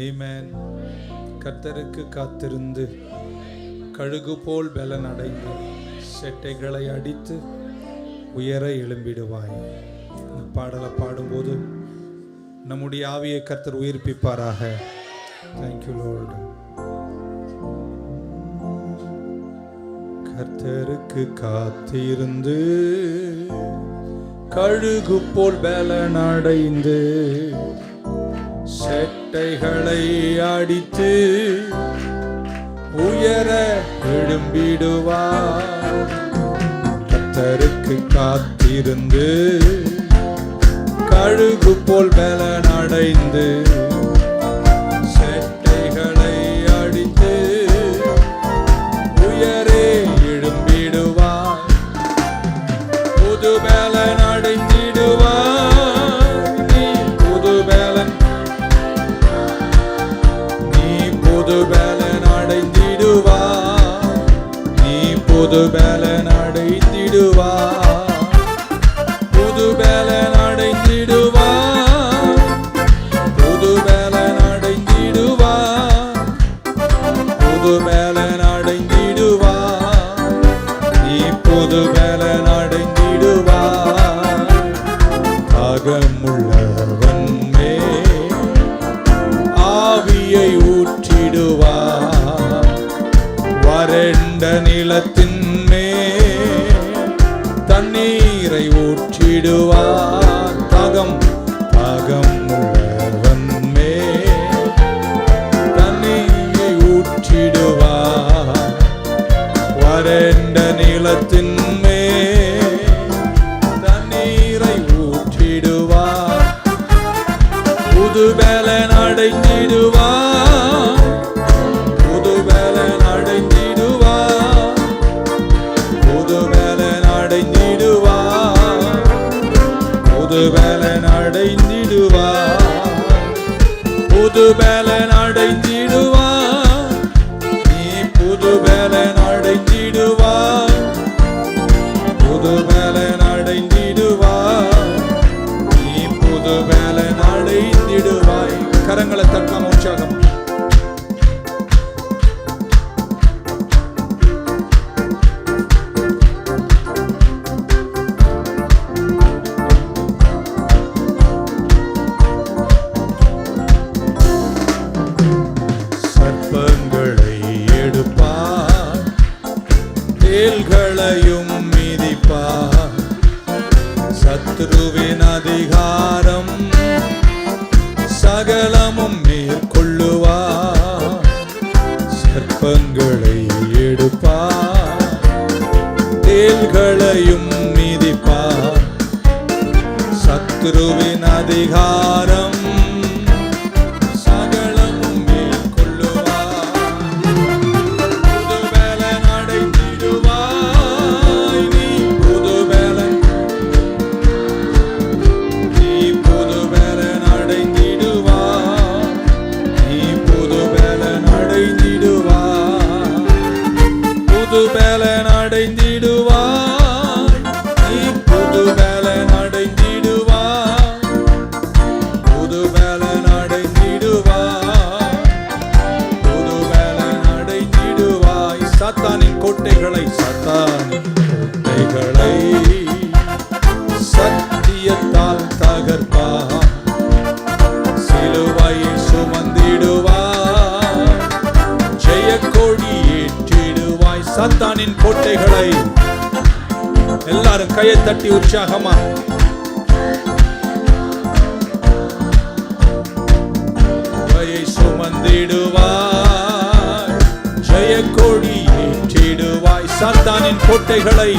ஆமென். கர்த்தருக்கு காத்திருந்து கழுகு போல் பலன் அடைந்து செட்டைகளை அடித்து உயர எழும்பிடுவாய். இந்த பாடலை பாடும்போது நம்முடைய ஆவியை கர்த்தர் உயிர்ப்பிப்பாராக. Thank you Lord. கர்த்தருக்கு காத்திருந்து கழுகு போல் பலன் அடைந்து செட்டைகளை அடித்து உயர எழும்பிடுவார். கர்த்தருக்கு காத்திருந்து கழுகு போல் பலன் அடைந்து செட்டைகளை அடித்து உயரே எழும்பிடுவார். புது பலன் அடைந்திடுவார். நீ புது பலன் அடைந்திடுவார். நீ புது பலன் அடைந்திடுவார். புது பலன் அடைந்திடுவார். புது பலன் அடைந்திடுவார். புது பலன் அடைந்திடுவார். நீ புது பலன் அடைந்திடுவார். தாகமுள்ளவன் மேல் ஆவியை ஊற்றிடுவார். வறண்ட நிலத்தின் மேல் தண்ணீரை ஊற்றிடுவார். தாகம் உள்ளவன் மேல் தண்ணீரை ஊற்றிடுவார். வறண்ட நிலத்தின் மேல் தண்ணீரை ஊற்றிடுவார். புது பலன் அடைந்திடுவார். புது பலன் அடைந்திடுவார். புது பலன் அடைந்திடுவார். புது பலன் அடைந்திடுவார். புது பலன் அடைந்திடுவார். நீ புது பலன் அடைந்திடுவார். புது பலன் அடைந்திடுவார். நீ புது பலன் அடைந்திடுவாய். கரங்களை தட்டாம உற்சாகம். சர்ப்பங்களை எடுப்பார். தேள்களையும் மிதிப்பார். சத்ருவின் அதிகாரம் சகலமும் மேற்கொள்ளுவார். சர்ப்பங்களை எடுப்பார். தேள்களையும் மிதிப்பார். சத்ருவின் அதிகாரம் சகலமும் மேற்கொள்ளுவார். புது பலன் அடைந்திடுவாய். நீ புது பலன் அடைந்திடுவார். நீ புது பலன் அடைந்திடுவார். புது பலன் அடைந்திடுவார். நீ புது பலன் அடைந்திடுவார். புது பலன் அடைந்திடுவார். புது பலன் அடைந்திடுவாய். சாத்தானின் கோட்டைகளை சத்தியத்தால் தகர்ப்பார். சிலுவையை சுமந்திடுவாய். ஜெய கொடி ஏற்றிடுவாய். சாத்தானின் கோட்டைகளை எல்லாரும் கையை தட்டி உற்சாகமா சுமந்திடுவாய். ஜெய கொடி ஏற்றிடுவாய். சாத்தானின் கோட்டைகளை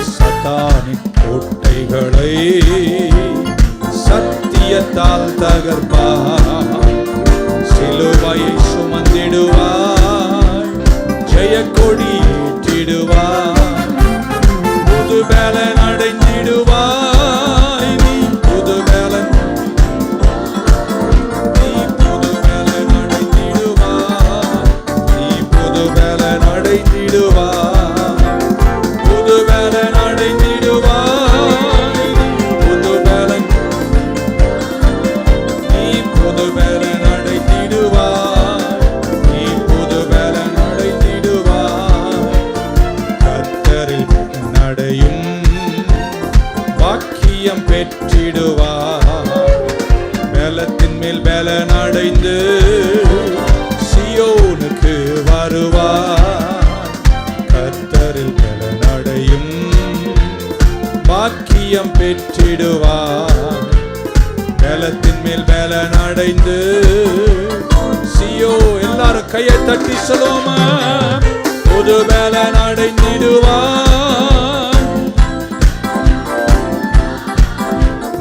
சத்தியத்தால் தகர்ப்பார். சிலுவையை சுமந்திடுவாய். ஜெய கொடி ஏற்றிடுவாய். புது பலன் அடைந்திடுவாய். நீ புது பலன் அடைந்திடுவாய். நீ புது பலன் அடைந்திடுவாய். புது பலன் அடைந்திடுவாய். புது பலன் நீ புது பலன் அடைந்திடுவாய். பலனடையும் பாக்கியம் பெற்றிடுவார். பலத்தின் மேல் பலனடைந்து சியோனுக்கு வருவார். கர்த்தரில் பலனடையும் பாக்கியம் பெற்றிடுவார். பலத்தின் மேல் பலனடைந்து சியோ எல்லாரும் கையை தட்டி சொல்லுவோமா? புது பலனடைந்திடுவார்.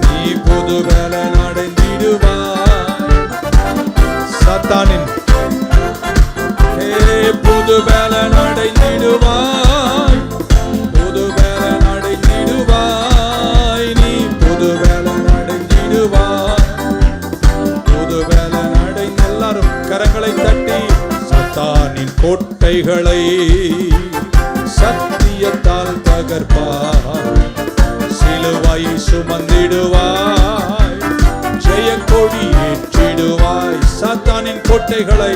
நீ புது பலனடைந்திடுவார். சாத்தானின் புது பலனடைந்திடுவாய். புது பலனடைந்திடுவாய். நீ புது பலனடைந்திடுவாய். புது பலனடைந்து எல்லாரும் கரங்களை தட்டி சாத்தானின் கோட்டைகளை சத்தியத்தால் தகர்ப்பார். சிலுவை சுமந்திடுவாய். ஜெய கொடி ஏற்றிடுவாய். சாத்தானின் கோட்டைகளை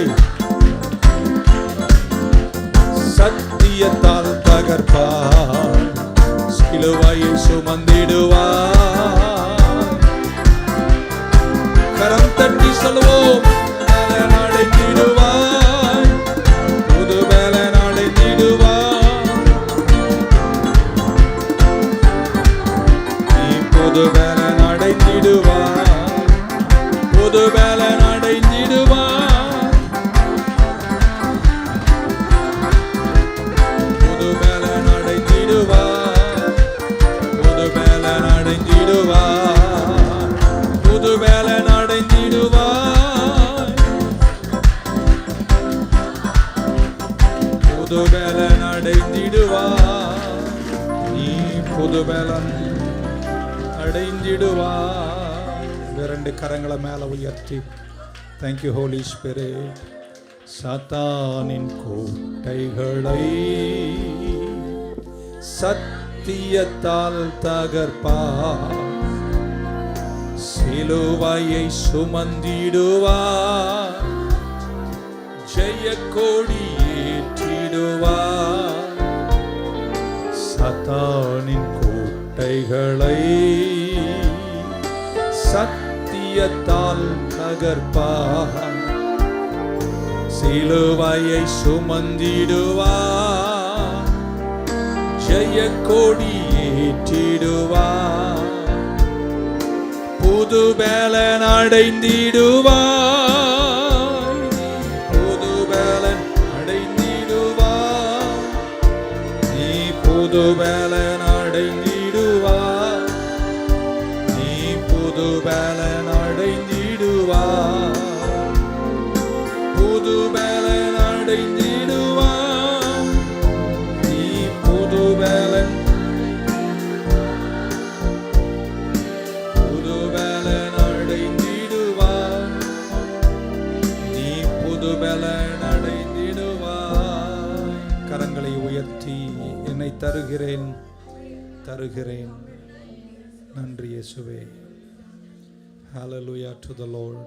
சத்தியத்தால் தகர்ப்பார். சிலுவையை சுமந்திடுவார். கரம் தட்டி சொல்வோம். பலனடைந்திடுவாய். புது பலனடைந்திடுவாய். நீ புது பலனடைந்திடுவாய். புது பலனடைந்திடுவாய். புது பலனடைந்திடுவாய். புது பலனடைந்திடுவாய். புது பலனடைந்திடுவாய். புது பலனடைந்திடுவாய். நீ புது பலன் அடைந்திடுவாய். இரண்டு கரங்களை மேல உயர்த்தி தேங்க்யூ ஹோலி ஸ்பிரிட். சாத்தானின் கோட்டைகளை சத்தியத்தால் தகர்ப்பார். சிலுவையை சுமந்திடுவார். ஜெய கொடி ஏற்றிடுவார். சாத்தானின் கோட்டைகளை சத்தியத்தால் தகர்ப்பார். சிலுவையை சுமந்திடுவார். ஜெய கொடி ஏற்றிடுவார். புது பலன் அடைந்திடுவார். புது பலன் அடைந்திடுவார். நீ புது பலன் அடைந்திடுவார். நீ புது பலன் அடைந்திடுவார். புது பலன் அடைந்திடுவார். நீ புது பலன் புது பலன் அடைந்திடுவார். நீ புது பலன் அடைந்திடுவார். கரங்களை உயர்த்தி என்னை தருகிறேன் தருகிறேன். நன்றி இயேசுவே. Hallelujah to the Lord.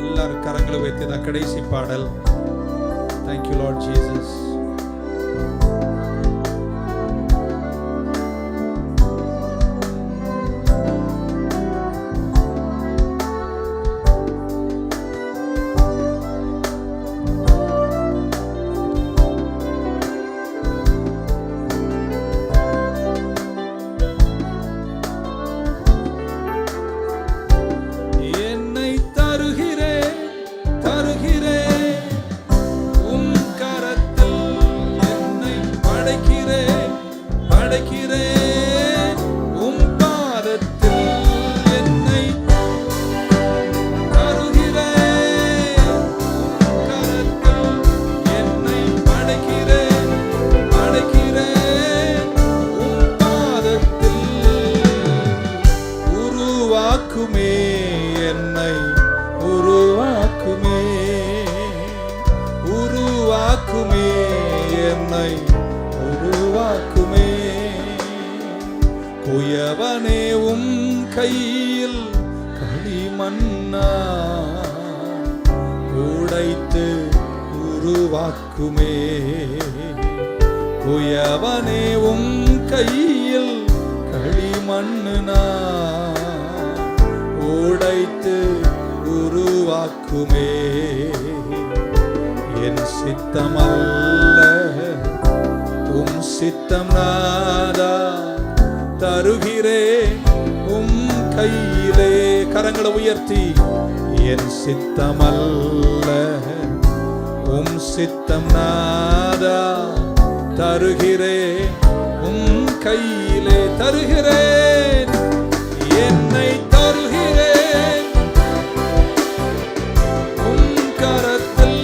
எல்லாரும் கரங்களை வைத்து கடைசி பாடல். Thank you Lord Jesus. குயவனே உம் கையில் களிமண்ணா உடைத்து உருவாக்குமே. குயவனே உம் கையில் களிமண்ணு நான் உடைத்து உருவாக்குமே. என் சித்தமல்ல உம் சித்தம் நாதா தருகிறேன் உம் கையிலே. கரங்களை உயர்த்தி என் சித்தமல்ல உம் சித்தம் நாதா தருகிறேன் உம் கையிலே. தருகிறேன் என்னை தருகிறேன் உம் கரத்தில்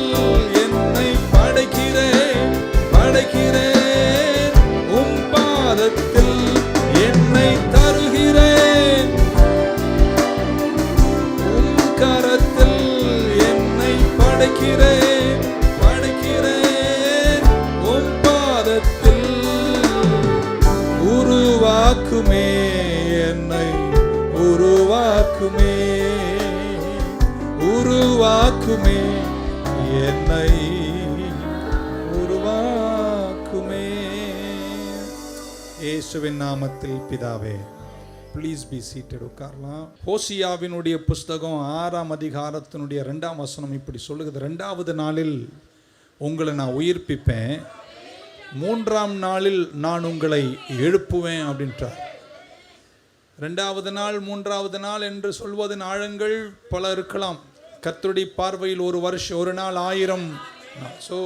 என்னை படைக்கிறேன் படைக்கிறேன் உம் பாதத்தில் என்னை தருகிறேன் உம் கரத்தில் என்னை படைக்கிறேன் படைக்கிறேன் உம் பாதத்தில். உருவாக்குமே என்னை உருவாக்குமே உருவாக்குமே என்னை உருவாக்குமே. இயேசுவின் நாமத்தில் பிதாவே. Please be seated. உட்காரலாம். ஹோசியாவினுடைய புஸ்தகம் 6ஆம் அதிகாரத்தினுடைய 2ஆம் வசனம் இப்படி சொல்லுகிறது. 2வது நாளில் உங்களை நான் உயிர்ப்பிப்பேன், 3ஆம் நாளில் நான் உங்களை எழுப்புவேன் அப்படின்றார். 2வது நாள் 3வது நாள் என்று சொல்வதன் ஆழங்கள் பல இருக்கலாம். கர்த்தருடைய பார்வையில் ஒரு வருஷம், ஒரு நாள் 1000. ஸோ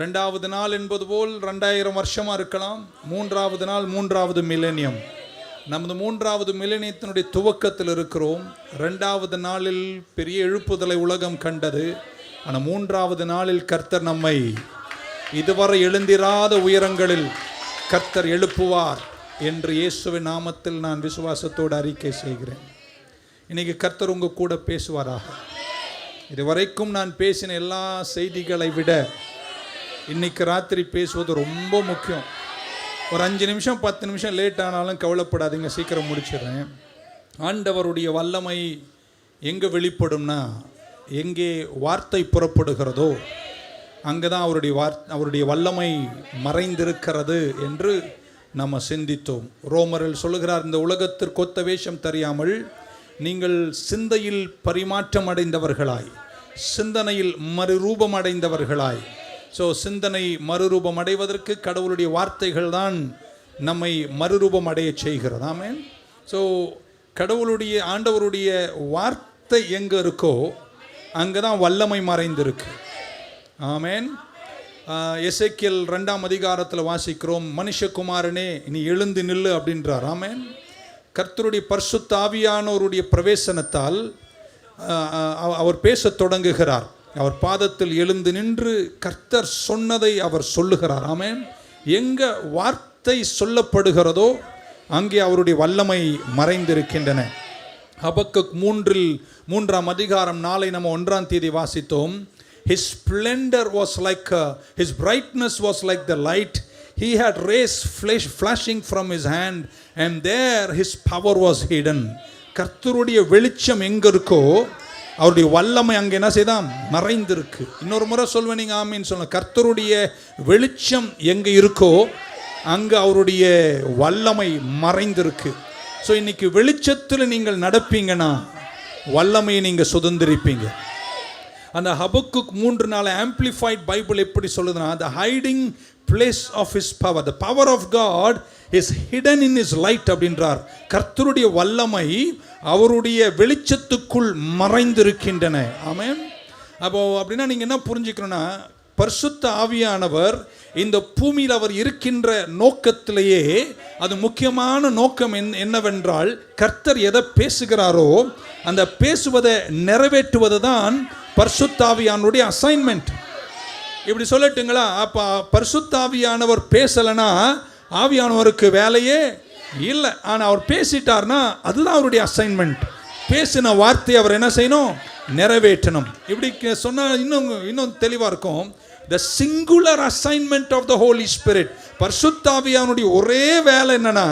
2வது நாள் என்பது போல் 2000 வருஷமாக இருக்கலாம். 3வது நாள் 3வது மில்லேனியம். நமது 3வது மில்லேனியத்தினுடைய துவக்கத்தில் இருக்கிறோம். 2வது நாளில் பெரிய எழுப்புதலை உலகம் கண்டது. ஆனால் 3வது நாளில் கர்த்தர் நம்மை இதுவரை எழுந்திராத உயரங்களில் கர்த்தர் எழுப்புவார் என்று இயேசுவின் நாமத்தில் நான் விசுவாசத்தோடு அறிக்கை செய்கிறேன். இன்னைக்கு கர்த்தர் உங்க கூட பேசுவாராக. இதுவரைக்கும் நான் பேசின எல்லா செய்திகளை விட இன்னைக்கு ராத்திரி பேசுவது ரொம்ப முக்கியம். ஒரு 5 நிமிஷம் 10 நிமிஷம் லேட் ஆனாலும் கவலைப்படாதீங்க, சீக்கிரம் முடிச்சிடுறேன். ஆண்டவருடைய வல்லமை எங்கே வெளிப்படும்னா, எங்கே வார்த்தை புறப்படுகிறதோ அங்கே தான் அவருடைய வல்லமை மறைந்திருக்கிறது என்று நம்ம சிந்தித்தோம். ரோமரில் சொல்லுகிறார், இந்த உலகத்திற்கு ஒத்த வேஷம் தெரியாமல் நீங்கள் சிந்தையில் பரிமாற்றம் அடைந்தவர்களாய், சிந்தனையில் மறுரூபம் அடைந்தவர்களாய். ஸோ சிந்தனை மறுரூபம் அடைவதற்கு கடவுளுடைய வார்த்தைகள் தான் நம்மை மறுரூபம் அடைய செய்கிறது. ஆமென். ஸோ கடவுளுடைய ஆண்டவருடைய வார்த்தை எங்கே இருக்கோ அங்கே தான் வல்லமை மறைந்திருக்கு. ஆமென். எசேக்கியேல் 2ஆம் அதிகாரத்தில் வாசிக்கிறோம், மனுஷகுமாரனே நீ எழுந்து நில்லு அப்படின்றார். ஆமென். கர்த்தருடைய பரிசுத்த ஆவியானவருடைய பிரவேசனத்தால் அவர் பேசத் தொடங்குகிறார். அவர் பாதத்தில் எழுந்து நின்று கர்த்தர் சொன்னதை அவர் சொல்லுகிறார். ஆமென். எங்க வார்த்தை சொல்லப்படுகிறதோ அங்கே அவருடைய வல்லமை மறைந்திருக்கின்றன. ஹபக்குக் 3ஆம் அதிகாரம் 4 நம்ம 1ஆம் தேதி வாசித்தோம். His splendor was like his brightness was like the light. He had rays flashing from his hand and there his power was hidden. கர்த்தருடைய வெளிச்சம் எங்க இருக்கோ அவருடைய வல்லமை அங்கே என்ன செய்தான், மறைந்திருக்கு. இன்னொரு முறை சொல்வேன், நீங்க ஆமீன் சொல்லுங்க. கர்த்தருடைய வெளிச்சம் எங்க இருக்கோ அங்க அவருடைய வல்லமை மறைந்திருக்கு. ஸோ இன்னைக்கு வெளிச்சத்தில் நீங்கள் நடப்பீங்கன்னா வல்லமையை நீங்க சுதந்திரிப்பீங்க. அந்த ஹபக்குக் 3 ஆம்பிளிஃபைட் பைபிள் எப்படி சொல்லுதுன்னா, the hiding place of his power, the power of God is hidden in his light அப்படின்றார். கர்த்தருடைய வல்லமை அவருடைய வெளிச்சத்துக்குள் மறைந்திருக்கின்றன. ஆமென். அப்போ அப்படின்னா நீங்க என்ன புரிஞ்சுக்கணும்னா, பரிசுத்த ஆவியானவர் இந்த பூமியில் அவர் இருக்கின்ற நோக்கத்திலேயே அது முக்கியமான நோக்கம் என்னவென்றால், கர்த்தர் எதை பேசுகிறாரோ அந்த பேசுவதை நிறைவேற்றுவது தான் பரிசுத்த ஆவியானவருடைய அசைன்மெண்ட். இப்படி சொல்லட்டுங்களா? அப்போ பரிசுத்த ஆவியானவர் பேசலைன்னா ஆவியானவருக்கு வேலையே இல்லை. ஆனால் அவர் பேசிட்டார்னா அதுதான் அவருடைய அசைன்மெண்ட். பேசின வார்த்தை அவர் என்ன செய்யணும், நிறைவேற்றணும். இப்படி சொன்னால் இன்னும் தெளிவாக இருக்கும். The singular assignment of the Holy Spirit, பரிசுத்த ஆவியானவருடைய ஒரே வேலை என்னன்னா,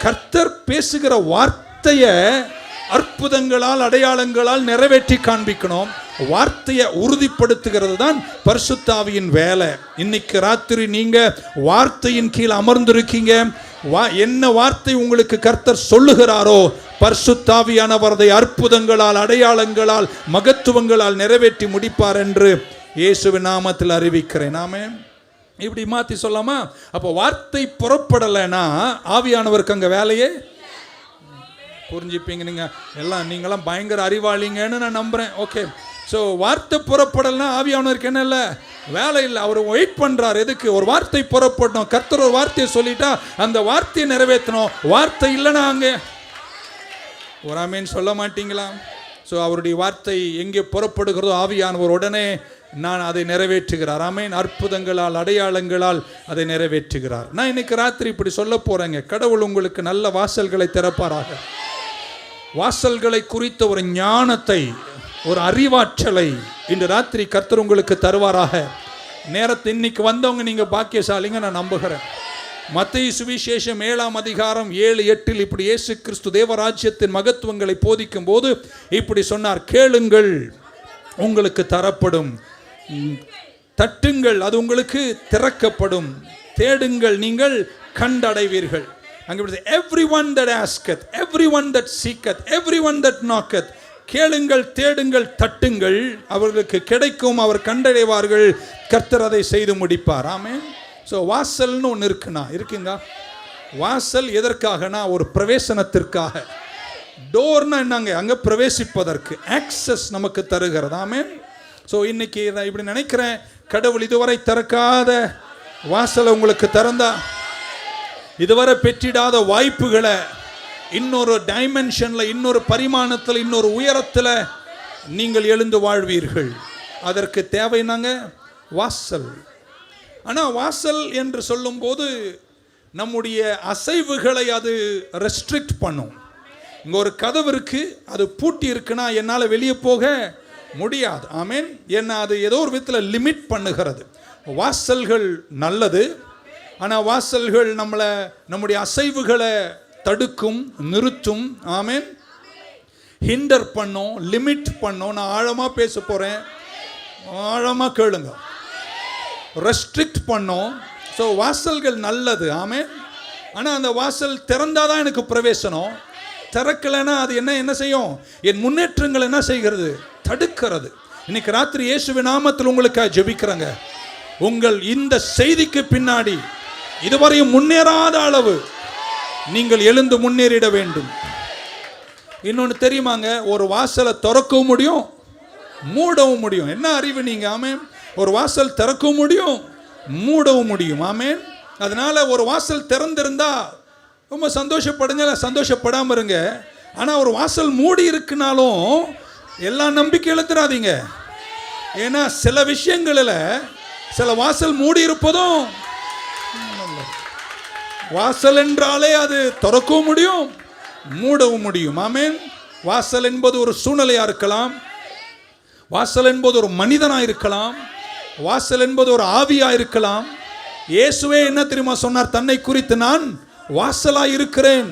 கர்த்தர் பேசுகிற வார்த்தையை அற்புதங்களால் அடையாளங்களால் நிறைவேற்றி காண்பிக்கணும். வார்த்தையை உறுதிப்படுத்துகிறது தான் பரிசுத்த ஆவியின் வேலை. இன்னைக்கு ராத்திரி நீங்க வார்த்தையின் கீழ் அமர்ந்திருக்கீங்க. என்ன வார்த்தை உங்களுக்கு கர்த்தர் சொல்லுகிறாரோ பரிசுத்த ஆவியானவர் அதை அற்புதங்களால், அடையாளங்களால், மகத்துவங்களால் நிறைவேற்றி முடிப்பார் என்று இயேசுவின் நாமத்தில் அறிவிக்கிறேன். ஆமென். இப்படி மாற்றி சொல்லாமா? அப்போ வார்த்தை புறப்படலைன்னா ஆவியானவருக்கு அங்கே வேலையே. புரிஞ்சுப்பீங்க நீங்கள் எல்லாம், நீங்களாம் பயங்கர அறிவாளிங்கன்னு நான் நம்புகிறேன். ஓகே, ஸோ வார்த்தை புறப்படலைன்னா ஆவியானவருக்கு என்ன இல்லை, வேலை இல்லை. அவர் வெயிட் பண்ணுறார். எதுக்கு? ஒரு வார்த்தை புறப்படணும். கர்த்தர் ஒரு வார்த்தையை சொல்லிட்டா அந்த வார்த்தையை நிறைவேற்றணும். வார்த்தை இல்லைன்னா அங்கே ஒரு ஆமேன் சொல்ல மாட்டீங்களா? ஸோ அவருடைய வார்த்தை எங்கே புறப்படுகிறதோ ஆவியானவர் உடனே நான் அதை நிறைவேற்றுகிறார். ஆமென். அற்புதங்களால், அடையாளங்களால் அதை நிறைவேற்றுகிறார். நான் இன்னைக்கு ராத்திரி இப்படி சொல்ல போறேங்க. கடவுள் உங்களுக்கு நல்ல வாசல்களை திறப்பாராக. வாசல்களை குறித்த ஒரு ஞானத்தை, ஒரு அறிவாற்றலை இன்று ராத்திரி கர்த்தர் உங்களுக்கு தருவாராக. நேரத்தை இன்னைக்கு வந்தவங்க நீங்க பாக்கியசாலிங்க, நான் நம்புகிறேன். மத்தேயு சுவிசேஷம் 7ஆம் அதிகாரம் 7-8 இப்படி இயேசு கிறிஸ்து தேவராஜ்யத்தின் மகத்துவங்களை போதிக்கும் போது இப்படி சொன்னார். கேளுங்கள், உங்களுக்கு தரப்படும். தட்டுங்கள், அது உங்களுக்கு திறக்கப்படும். தேடுங்கள், நீங்கள் கண்டடைவீர்கள். அங்கே everyone that asketh, everyone that seeketh, everyone that knocketh. கேளுங்கள், தேடுங்கள், தட்டுங்கள், அவர்களுக்கு கிடைக்கும், அவர் கண்டடைவார்கள், கர்த்தர் அதை செய்து முடிப்பார். ஆமென். ஸோ வாசல்னு ஒன்று இருக்குங்க. வாசல் எதற்காகனா ஒரு பிரவேசனத்திற்காக. டோர்னா என்னங்க? அங்கே பிரவேசிப்பதற்கு ஆக்சஸ் நமக்கு தருகிறது. ஆமென். ஸோ இன்னைக்கு இப்படி நினைக்கிறேன், கடவுள் இதுவரை திறக்காத வாசலை உங்களுக்கு திறந்தா, இதுவரை பெற்றிடாத வாய்ப்புகளை இன்னொரு டைமென்ஷனில், இன்னொரு பரிமாணத்தில், இன்னொரு உயரத்தில் நீங்கள் எழுந்து வாழ்வீர்கள். அதற்கு தேவைனாங்க வாசல். ஆனால் வாசல் என்று சொல்லும்போது நம்முடைய அசைவுகளை அது ரெஸ்ட்ரிக்ட் பண்ணும். இங்கே ஒரு கதவு இருக்கு, அது பூட்டி இருக்குன்னா என்னால் வெளியே போக முடியாது. ஆமென். ஏன்னா அது ஏதோ ஒரு விதத்தில் லிமிட் பண்ணுகிறது. வாசல்கள் நல்லது, ஆனால் வாசல்கள் நம்முடைய அசைவுகளை தடுக்கும், நிறுத்தும். ஆமென். ஹிண்டர் பண்ணும், லிமிட் பண்ணும். நான் ஆழமாக பேச போகிறேன், ஆழமாக கேளுங்க. ரெஸ்ட்ரிக்ட் பண்ணும். ஸோ வாசல்கள் நல்லது. ஆமென். ஆனால் அந்த வாசல் திறந்தாதான் எனக்கு பிரவேசனம். திறக்கலைன்னா அது என்ன செய்யும்? என் முன்னேற்றங்கள் என்ன செய்கிறது? தடுக்கிறது. இன்னைக்கு ராத்திரி இயேசுவின் நாமத்தில் உங்களுக்காக ஜெபிக்கிறேங்க. உங்கள் இந்த செய்திக்கு பின்னாடி இதுவரையும் முன்னேறாத அளவு நீங்கள் எழுந்து முன்னேறிட வேண்டும். இன்னொன்று தெரியுமாங்க? ஒரு வாசலை திறக்கவும் முடியும், மூடவும் முடியும். என்ன அறிவு நீங்க! ஆமென். ஒரு வாசல் திறக்கவும் முடியும், மூடவும் முடியும். ஆமென். அதனால ஒரு வாசல் திறந்திருந்தா ரொம்ப சந்தோஷப்படுங்க, சந்தோஷப்படாமல் இருங்க. ஆனால் ஒரு வாசல் மூடி இருக்குனாலும் எல்லா நம்பிக்கை எழுத்துறாதீங்க. ஏன்னா சில விஷயங்களில் சில வாசல் மூடி இருப்பதும், வாசல் என்றாலே அது திறக்கவும் முடியும், மூடவும் முடியும். ஆமென். வாசல் என்பது ஒரு சூழ்நிலையா இருக்கலாம், வாசல் என்பது ஒரு மனிதனா இருக்கலாம், வாசல் என்பது ஒரு ஆவியா இருக்கலாம். இயேசுவே என்ன தெரியுமா சொன்னார்? தன்னை குறித்து நான் வாசலாய் இருக்கிறேன்.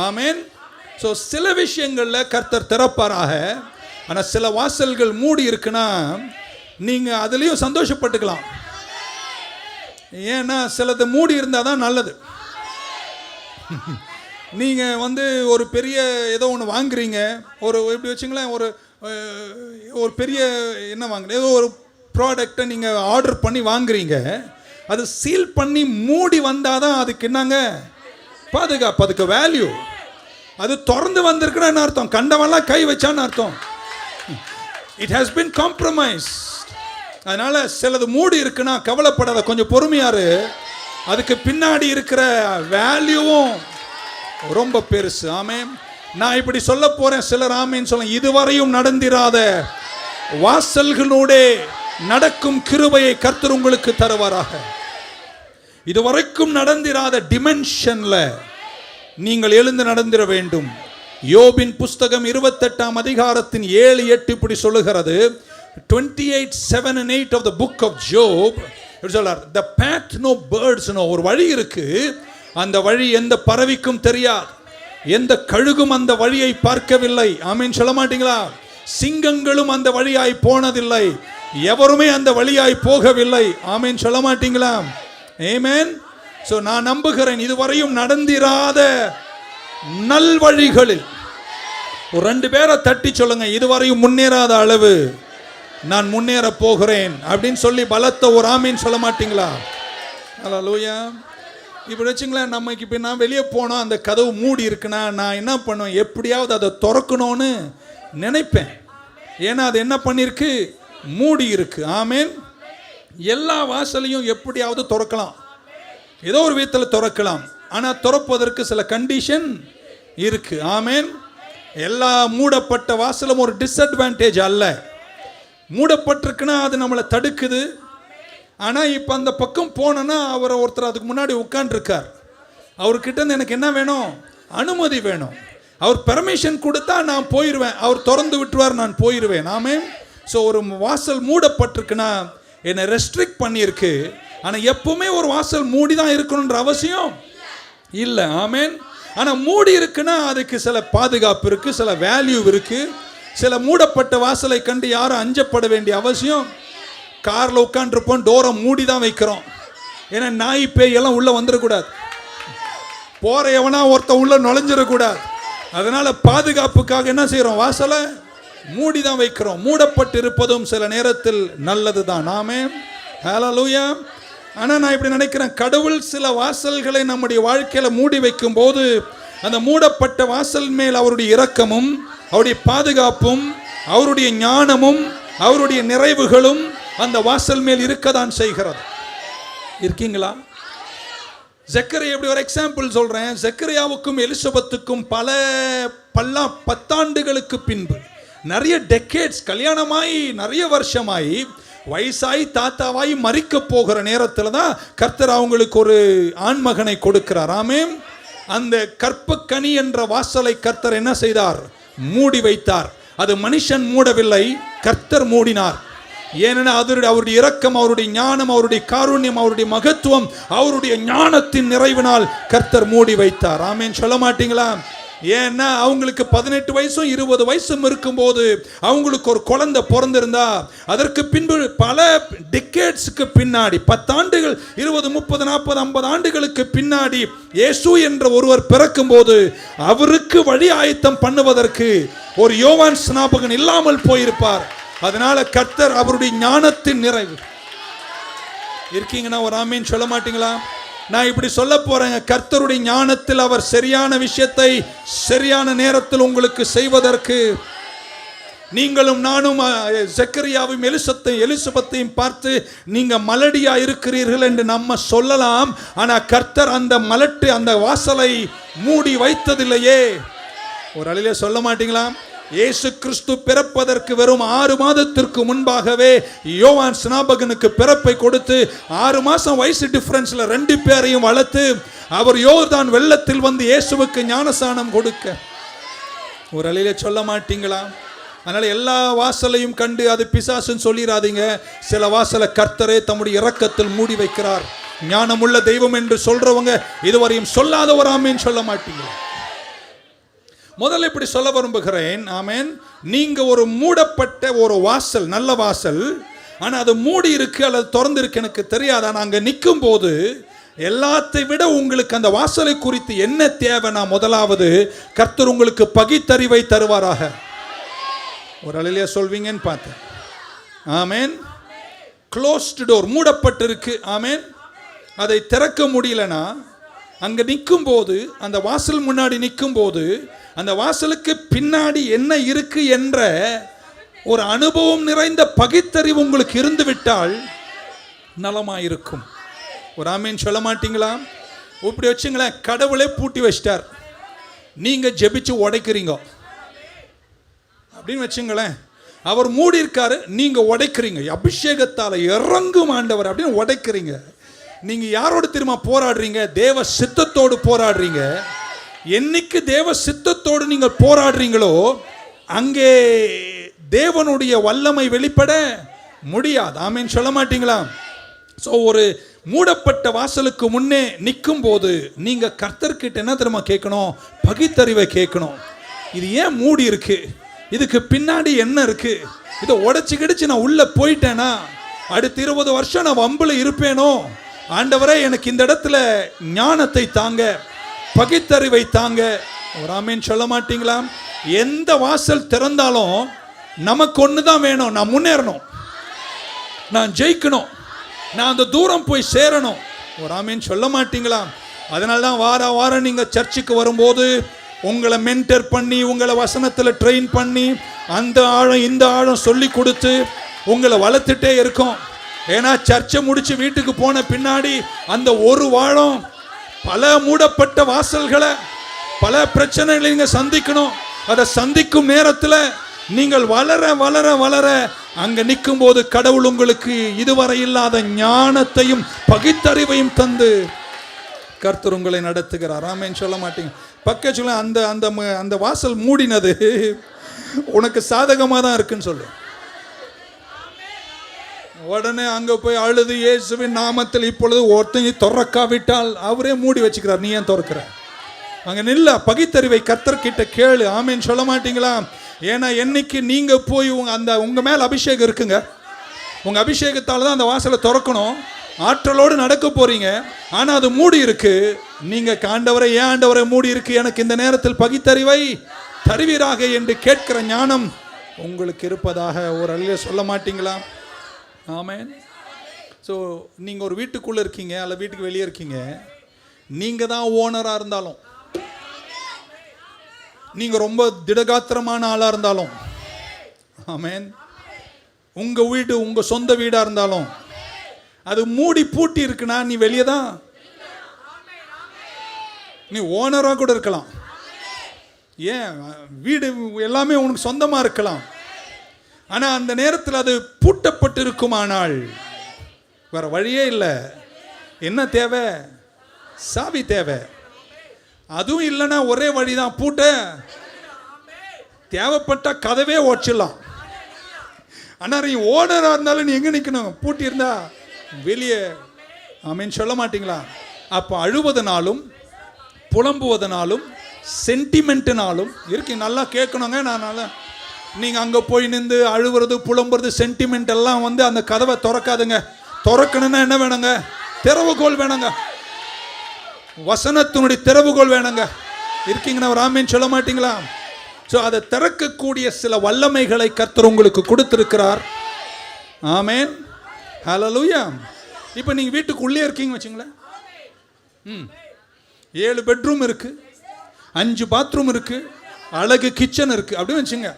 ஆமென். ஸோ சில விஷயங்களில் கர்த்தர் திறப்பாராக. ஆனால் சில வாசல்கள் மூடி இருக்குன்னா நீங்கள் அதுலேயும் சந்தோஷப்பட்டுக்கலாம். ஏன்னா சிலது மூடி இருந்தால் தான் நல்லது. நீங்கள் ஒரு பெரிய ஏதோ ஒன்று வாங்குறீங்க, எப்படி வச்சுங்களேன், ஒரு பெரிய என்ன வாங்குறீங்க, ஏதோ ஒரு ப்ராடக்டை நீங்கள் ஆர்டர் பண்ணி வாங்குறீங்க. அது சீல் பண்ணி மூடி வந்தால் தான் அதுக்கு என்னங்க பாதுகாப்பு, அதுக்கு வேல்யூ. அது திறந்து வந்திருக்குன்னு என்ன அர்த்தம்? கண்டவெல்லாம் கை வச்சான்னு அர்த்தம். It has been compromise. அதனால சிலது மூடி இருக்குன்னா கவலைப்படாத, கொஞ்சம் பொறுமையாரு. அதுக்கு பின்னாடி இருக்கிற வேல்யூவும் ரொம்ப பெருசு. ஆமென். நான் இப்படி சொல்ல போறேன், சிலர் ஆமென் சொல்ல. இதுவரையும் நடந்திராத வாசல்களோடே நடக்கும் கிருபையை கர்த்தர் உங்களுக்கு தருவாராக. இதுவரைக்கும் நடந்திராத டிமென்ஷன்ல நீங்கள் எழுந்து நடந்திட வேண்டும். யோபின் புஸ்தகம் 28ஆம் அதிகாரத்தின் 7-8 இப்படி சொல்லுகிறது. 28:7-8 of the book of Job. The path no birds know. ஒரு வழி இருக்கு, அந்த வழி எந்த பறவைக்கும் தெரியாது, எந்த கழுகும் அந்த வழியை பார்க்கவில்லை. ஆமென் சொல்ல மாட்டீங்களா? சிங்கங்களும் அந்த வழியாய் போனதில்லை, எவருமே அந்த வழியாய் போகவில்லை. ஆமென் சொல்ல மாட்டீங்களா? ஆமென். சோ நான் நம்புகிறேன், இதுவரையும் நடந்திராத நல்வழிகளில் ஒரு 2 பேரை தட்டி சொல்லுங்க, இதுவரையும் முன்னேறாத அளவு நான் முன்னேற போகிறேன் அப்படின்னு சொல்லி பலத்த ஒரு ஆமீன் சொல்ல மாட்டீங்களா? அல்லேலூயா. இப்படி வச்சுங்களேன், நமக்கு இப்போ நான் வெளியே போனோம், அந்த கதவு மூடி இருக்குன்னா நான் என்ன பண்ணுவேன், எப்படியாவது அதை திறக்கணும்னு நினைப்பேன். ஏன்னா அது என்ன பண்ணியிருக்கு, மூடி இருக்கு. ஆமேன். எல்லா வாசலையும் எப்படியாவது திறக்கலாம், ஏதோ ஒரு விதத்தில் திறக்கலாம். ஆனால் திறப்பதற்கு சில கண்டிஷன் இருக்கு. ஆமேன். எல்லா மூடப்பட்ட வாசலும் ஒரு டிஸ்அட்வான்டேஜ் அல்ல. மூடப்பட்டிருக்குன்னா அது நம்மளை தடுக்குது. ஆனால் இப்போ அந்த பக்கம் போனோன்னா அவர் ஒருத்தர் அதுக்கு முன்னாடி உட்காந்துருக்கார். அவர்கிட்ட இருந்து எனக்கு என்ன வேணும், அனுமதி வேணும். அவர் பெர்மிஷன் கொடுத்தா நான் போயிடுவேன், அவர் திறந்து விட்டுருவார், நான் போயிடுவேன். ஆமென். ஸோ ஒரு வாசல் மூடப்பட்டிருக்குன்னா என்னை ரெஸ்ட்ரிக்ட் பண்ணியிருக்கு. ஆனால் எப்பவுமே ஒரு வாசல் மூடி தான் இருக்கணுன்ற அவசியம் இல்லை. ஆமென். ஆனால் மூடி இருக்குன்னா அதுக்கு சில பாதுகாப்பு இருக்கு, சில வேல்யூ இருக்கு. சில மூடப்பட்ட வாசலை கண்டு யாரும் அஞ்சப்பட வேண்டிய அவசியம். காரில் உட்காந்துருப்போம், டோரை மூடி தான் வைக்கிறோம். ஏன்னா நாய் பேய் எல்லாம் உள்ள வந்துடக்கூடாது, போற எவனா ஒருத்த உள்ள நுழைஞ்சிடக்கூடாது. அதனால பாதுகாப்புக்காக என்ன செய்யறோம், வாசலை மூடி தான் வைக்கிறோம். மூடப்பட்டு இருப்பதும் சில நேரத்தில் நல்லது தான். ஆமென். ஹல்லேலூயா. ஆனால் நான் இப்படி நினைக்கிறேன், கடவுள் சில வாசல்களை நம்முடைய வாழ்க்கையில் மூடி வைக்கும் போது அந்த மூடப்பட்ட வாசல் மேல் அவருடைய இரக்கமும் அவருடைய பாதுகாப்பும் அவருடைய ஞானமும் அவருடைய நிறைவுகளும் அந்த வாசல் மேல் இருக்கதான் செய்கிறது. இருக்கீங்களா? ஜக்கரியா எப்படி ஒரு எக்ஸாம்பிள் சொல்றேன். ஜக்கரியாவுக்கும் எலிசபெத்துக்கும் பல 10 ஆண்டுகளுக்கு பின்பு, நிறைய டெக்கேட்ஸ், கல்யாணமாய் நிறைய வருஷமாய் வயசாய் தாத்தாவாய் மரிக்க போகிற நேரத்தில் தான் கர்த்தர் அவங்களுக்கு ஒரு ஆண்மகனை கொடுக்கிறார். ஆமென். அந்த கற்பக்கனி என்ற வாசலை கர்த்தர் என்ன செய்தார், மூடி வைத்தார். அது மனுஷன் மூடவில்லை, கர்த்தர் மூடினார். ஏனென அவருடைய இரக்கம், அவருடைய ஞானம், அவருடைய காருண்யம், அவருடைய மகத்துவம், அவருடைய ஞானத்தின் நிறைவினால் கர்த்தர் மூடி வைத்தார். ஆமென் சொல்ல மாட்டீங்களா? ஏன்னா அவங்களுக்கு 18 வயசும் 20 வயசும் இருக்கும்போது அவங்களுக்கு ஒரு குழந்தை பிறந்திருந்தா, அதற்கு பின்பு பல டிகேட்ஸ்க்கு பின்னாடி 10 ஆண்டுகள் 20 30 40 50 ஆண்டுகளுக்கு பின்னாடி இயேசு என்ற ஒருவர் பிறக்கும் போது அவருக்கு வழி ஆயத்தம் பண்ணுவதற்கு ஒரு யோவான் ஸ்நாபகன் இல்லாமல் போயிருப்பார். அதனால கர்த்தர் அவருடைய ஞானத்தின் நிறைவு. இருக்கீங்கன்னா ஒரு ஆமீன் சொல்ல மாட்டீங்களா? நான் இப்படி சொல்ல போறேங்க, கர்த்தருடைய ஞானத்தில் அவர் சரியான விஷயத்தை சரியான நேரத்தில் உங்களுக்கு செய்வதற்கு நீங்களும் நானும் ஜக்கரியாவையும் எலிசபெத்தையும் பார்த்து நீங்க மலடியா இருக்கிறீர்கள் என்று நம்ம சொல்லலாம். ஆனா கர்த்தர் அந்த மலட்டு அந்த வாசலை மூடி வைத்ததில்லையே. ஒரு அழிலே சொல்ல மாட்டீங்களா? இயேசு கிறிஸ்து பிறப்பதற்கு வெறும் 6 மாதத்திற்கு முன்பாகவே யோவான் ஸ்நாபகனுக்கு பிறப்பை கொடுத்து 6 மாசம் வயசு டிஃபரன்ஸ்ல 2 பேரையும் வளர்த்து அவர் யோர்தான் வெள்ளத்தில் வந்து இயேசுவுக்கு ஞானஸ்நானம் கொடுக்க. ஒரு அழிலே சொல்ல மாட்டீங்களா? அதனால எல்லா வாசலையும் கண்டு அது பிசாசுன்னு சொல்லிடாதீங்க. சில வாசலை கர்த்தரே தம்முடைய இரக்கத்தில் மூடி வைக்கிறார். ஞானமுள்ள தெய்வம் என்று சொல்றவங்க இதுவரையும் சொல்லாத ஒரு ஆமீன் சொல்ல மாட்டீங்க. முதல்ல இப்படி சொல்ல விரும்புகிறேன். ஆமென். நீங்க ஒரு மூடப்பட்ட ஒரு வாசல், நல்ல வாசல், ஆனா அது மூடி இருக்கு அல்லது திறந்து இருக்கு எனக்கு தெரியாதா. நாங்க நிற்கும் போது எல்லாத்தை விட உங்களுக்கு அந்த வாசலை குறித்து என்ன தேவைன்னா, முதலாவது கர்த்தர் உங்களுக்கு பகித்தறிவை தருவாராக. ஒரு அழிலையா சொல்வீங்கன்னு பார்த்தேன். ஆமென். க்ளோஸ்டு டோர், மூடப்பட்டிருக்கு. ஆமென். அதை திறக்க முடியலனா அங்க நிற்கும் போது, அந்த வாசல் முன்னாடி நிற்கும் போது அந்த வாசலுக்கு பின்னாடி என்ன இருக்கு என்ற ஒரு அனுபவம் நிறைந்த பகித்தறிவு உங்களுக்கு இருந்து விட்டால் நலமாயிருக்கும். ஒரு ஆமீன் சொல்ல மாட்டீங்களா? இப்படி வச்சுங்களேன், கடவுளே பூட்டி வச்சிட்டார், நீங்க ஜெபிச்சு உடைக்கிறீங்க அப்படின்னு வச்சுங்களேன். அவர் மூடி இருக்காரு, நீங்க உடைக்கிறீங்க. அபிஷேகத்தால இறங்கும் ஆண்டவர் அப்படின்னு உடைக்கிறீங்க. நீங்க யாரோடு திரும்ப போராடுறீங்க? தேவ சித்தத்தோடு போராடுறீங்க. என்னைக்கு தேவ சித்தத்தோடு நீங்கள் போராடுறீங்களோ அங்கே தேவனுடைய வல்லமை வெளிப்பட முடியாது. ஆமீன் சொல்ல மாட்டீங்களா? ஸோ ஒரு மூடப்பட்ட வாசலுக்கு முன்னே நிற்கும் போது நீங்க கர்த்தர்கிட்ட என்ன தெரியுமா கேட்கணும்? பகித்தறிவை கேட்கணும். இது ஏன் மூடி இருக்கு? இதுக்கு பின்னாடி என்ன இருக்கு? இதை உடைச்சு கிடிச்சு நான் உள்ள போயிட்டேனா அடுத்த 20 வருஷம் நான் வம்புல இருப்பேனோ? ஆண்டவரே எனக்கு இந்த இடத்துல ஞானத்தை தாங்க, பகுத்தறிவை தாங்க. ஒரு ஆமேன் சொல்ல மாட்டீங்களா? எந்த வாசல் திறந்தாலும் நமக்கு ஒண்ணுதான் வேணும், நான் முன்னேறணும், நான் ஜெயிக்கணும், நான் அந்த தூரம் போய் சேரணும். ஒரு ஆமேன் சொல்ல மாட்டீங்களா? அதனால தான் வாரம் நீங்க சர்ச்சுக்கு வரும்போது உங்களை மென்டர் பண்ணி, உங்களை வசனத்துல ட்ரெயின் பண்ணி, அந்த ஆழம் இந்த ஆழம் சொல்லி கொடுத்து உங்களை வளர்த்துட்டே இருக்கோம். ஏன்னா சர்ச்சை முடிச்சு வீட்டுக்கு போன பின்னாடி அந்த ஒரு வாரம் பல மூடப்பட்ட வாசல்களை, பல பிரச்சனைகளை நீங்க சந்திக்கணும். அதை சந்திக்கும் நேரத்தில் நீங்கள் வளர வளர வளர அங்க நிற்கும் போது கடவுள் உங்களுக்கு இதுவரை இல்லாத ஞானத்தையும் பகுத்தறிவையும் தந்து கர்த்தர் உங்களை நடத்துகிறார். ஆமென் சொல்ல மாட்டீங்க? பக்கத்துல அந்த அந்த அந்த வாசல் மூடினது உனக்கு சாதகமாக தான் இருக்குன்னு சொல்லு. உடனே அங்க போய் அழுது இயேசுவின் நாமத்தில் இப்பொழுது ஒருத்தன் திறக்காவிட்டால் அவரே மூடி வச்சுக்கிறார், நீ ஏன் திறக்கிற? அங்க நில்ல, பகுத்தறிவை கர்த்தர் கிட்ட கேளு. ஆமென் சொல்ல மாட்டீங்களா? ஏன்னா என்னைக்கு நீங்க போய் உங்க மேல அபிஷேகம் இருக்குங்க, உங்க அபிஷேகத்தால தான் அந்த வாசலை திறக்கணும், ஆற்றலோடு நடக்க போறீங்க. ஆனா அது மூடி இருக்கு. நீங்க ஆண்டவரை, ஏன் ஆண்டவரை மூடி இருக்கு, எனக்கு இந்த நேரத்தில் பகுத்தறிவை தருவீராக என்று கேட்கிற ஞானம் உங்களுக்கு இருப்பதாக ஒரு அல்ல சொல்ல மாட்டீங்களா? ஆமென். ஸோ நீங்கள் ஒரு வீட்டுக்குள்ளே இருக்கீங்க அல்ல வீட்டுக்கு வெளியே இருக்கீங்க, நீங்கள் தான் ஓனராக இருந்தாலும், நீங்கள் ரொம்ப திடகாத்திரமான ஆளாக இருந்தாலும், ஆமென், உங்கள் வீடு உங்கள் சொந்த வீடாக இருந்தாலும் அது மூடி பூட்டி இருக்குன்னா நீ வெளியே தான், நீ ஓனராக கூட இருக்கலாம். ஏன் வீடு எல்லாமே உனக்கு சொந்தமாக இருக்கலாம். ஆனால் அந்த நேரத்தில் அது பூட்டப்பட்டு இருக்குமானால் வேற வழியே இல்லை. என்ன தேவை? சாவி தேவை. அதுவும் இல்லைன்னா ஒரே வழிதான், பூட்ட. தேவைப்பட்ட கதவே ஓச்சிடலாம். ஆனால் நீ ஓனராக இருந்தாலும் நீ எங்கே நிற்கணும்? பூட்டி இருந்தா வெளியே. ஆமென் சொல்ல மாட்டீங்களா? அப்போ அழுவதனாலும் புலம்புவதனாலும் சென்டிமெண்ட்னாலும் இருக்கு. நல்லா கேட்கணுங்க. நான் நீங்கள் அங்கே போய் நின்று அழுவுறது புலம்புறது சென்டிமெண்ட் எல்லாம் அந்த கதவை திறக்காதுங்க. திறக்கணும்னா என்ன வேணுங்க? திறவுகோல் வேணுங்க. வசனத்தினுடைய திறவுகோல் வேணுங்க. இருக்கீங்கன்னா ஒரு ஆமென் சொல்ல மாட்டீங்களா? ஸோ அதை திறக்கக்கூடிய சில வல்லமைகளை கர்த்தர் உங்களுக்கு கொடுத்திருக்கிறார். ஆமென், ஹல்லேலூயா. இப்போ நீங்கள் வீட்டுக்குள்ளே இருக்கீங்க வச்சுங்களேன், 7 பெட்ரூம் இருக்கு, 5 பாத்ரூம் இருக்கு, அழகு கிச்சன் இருக்கு அப்படின்னு வச்சுங்க.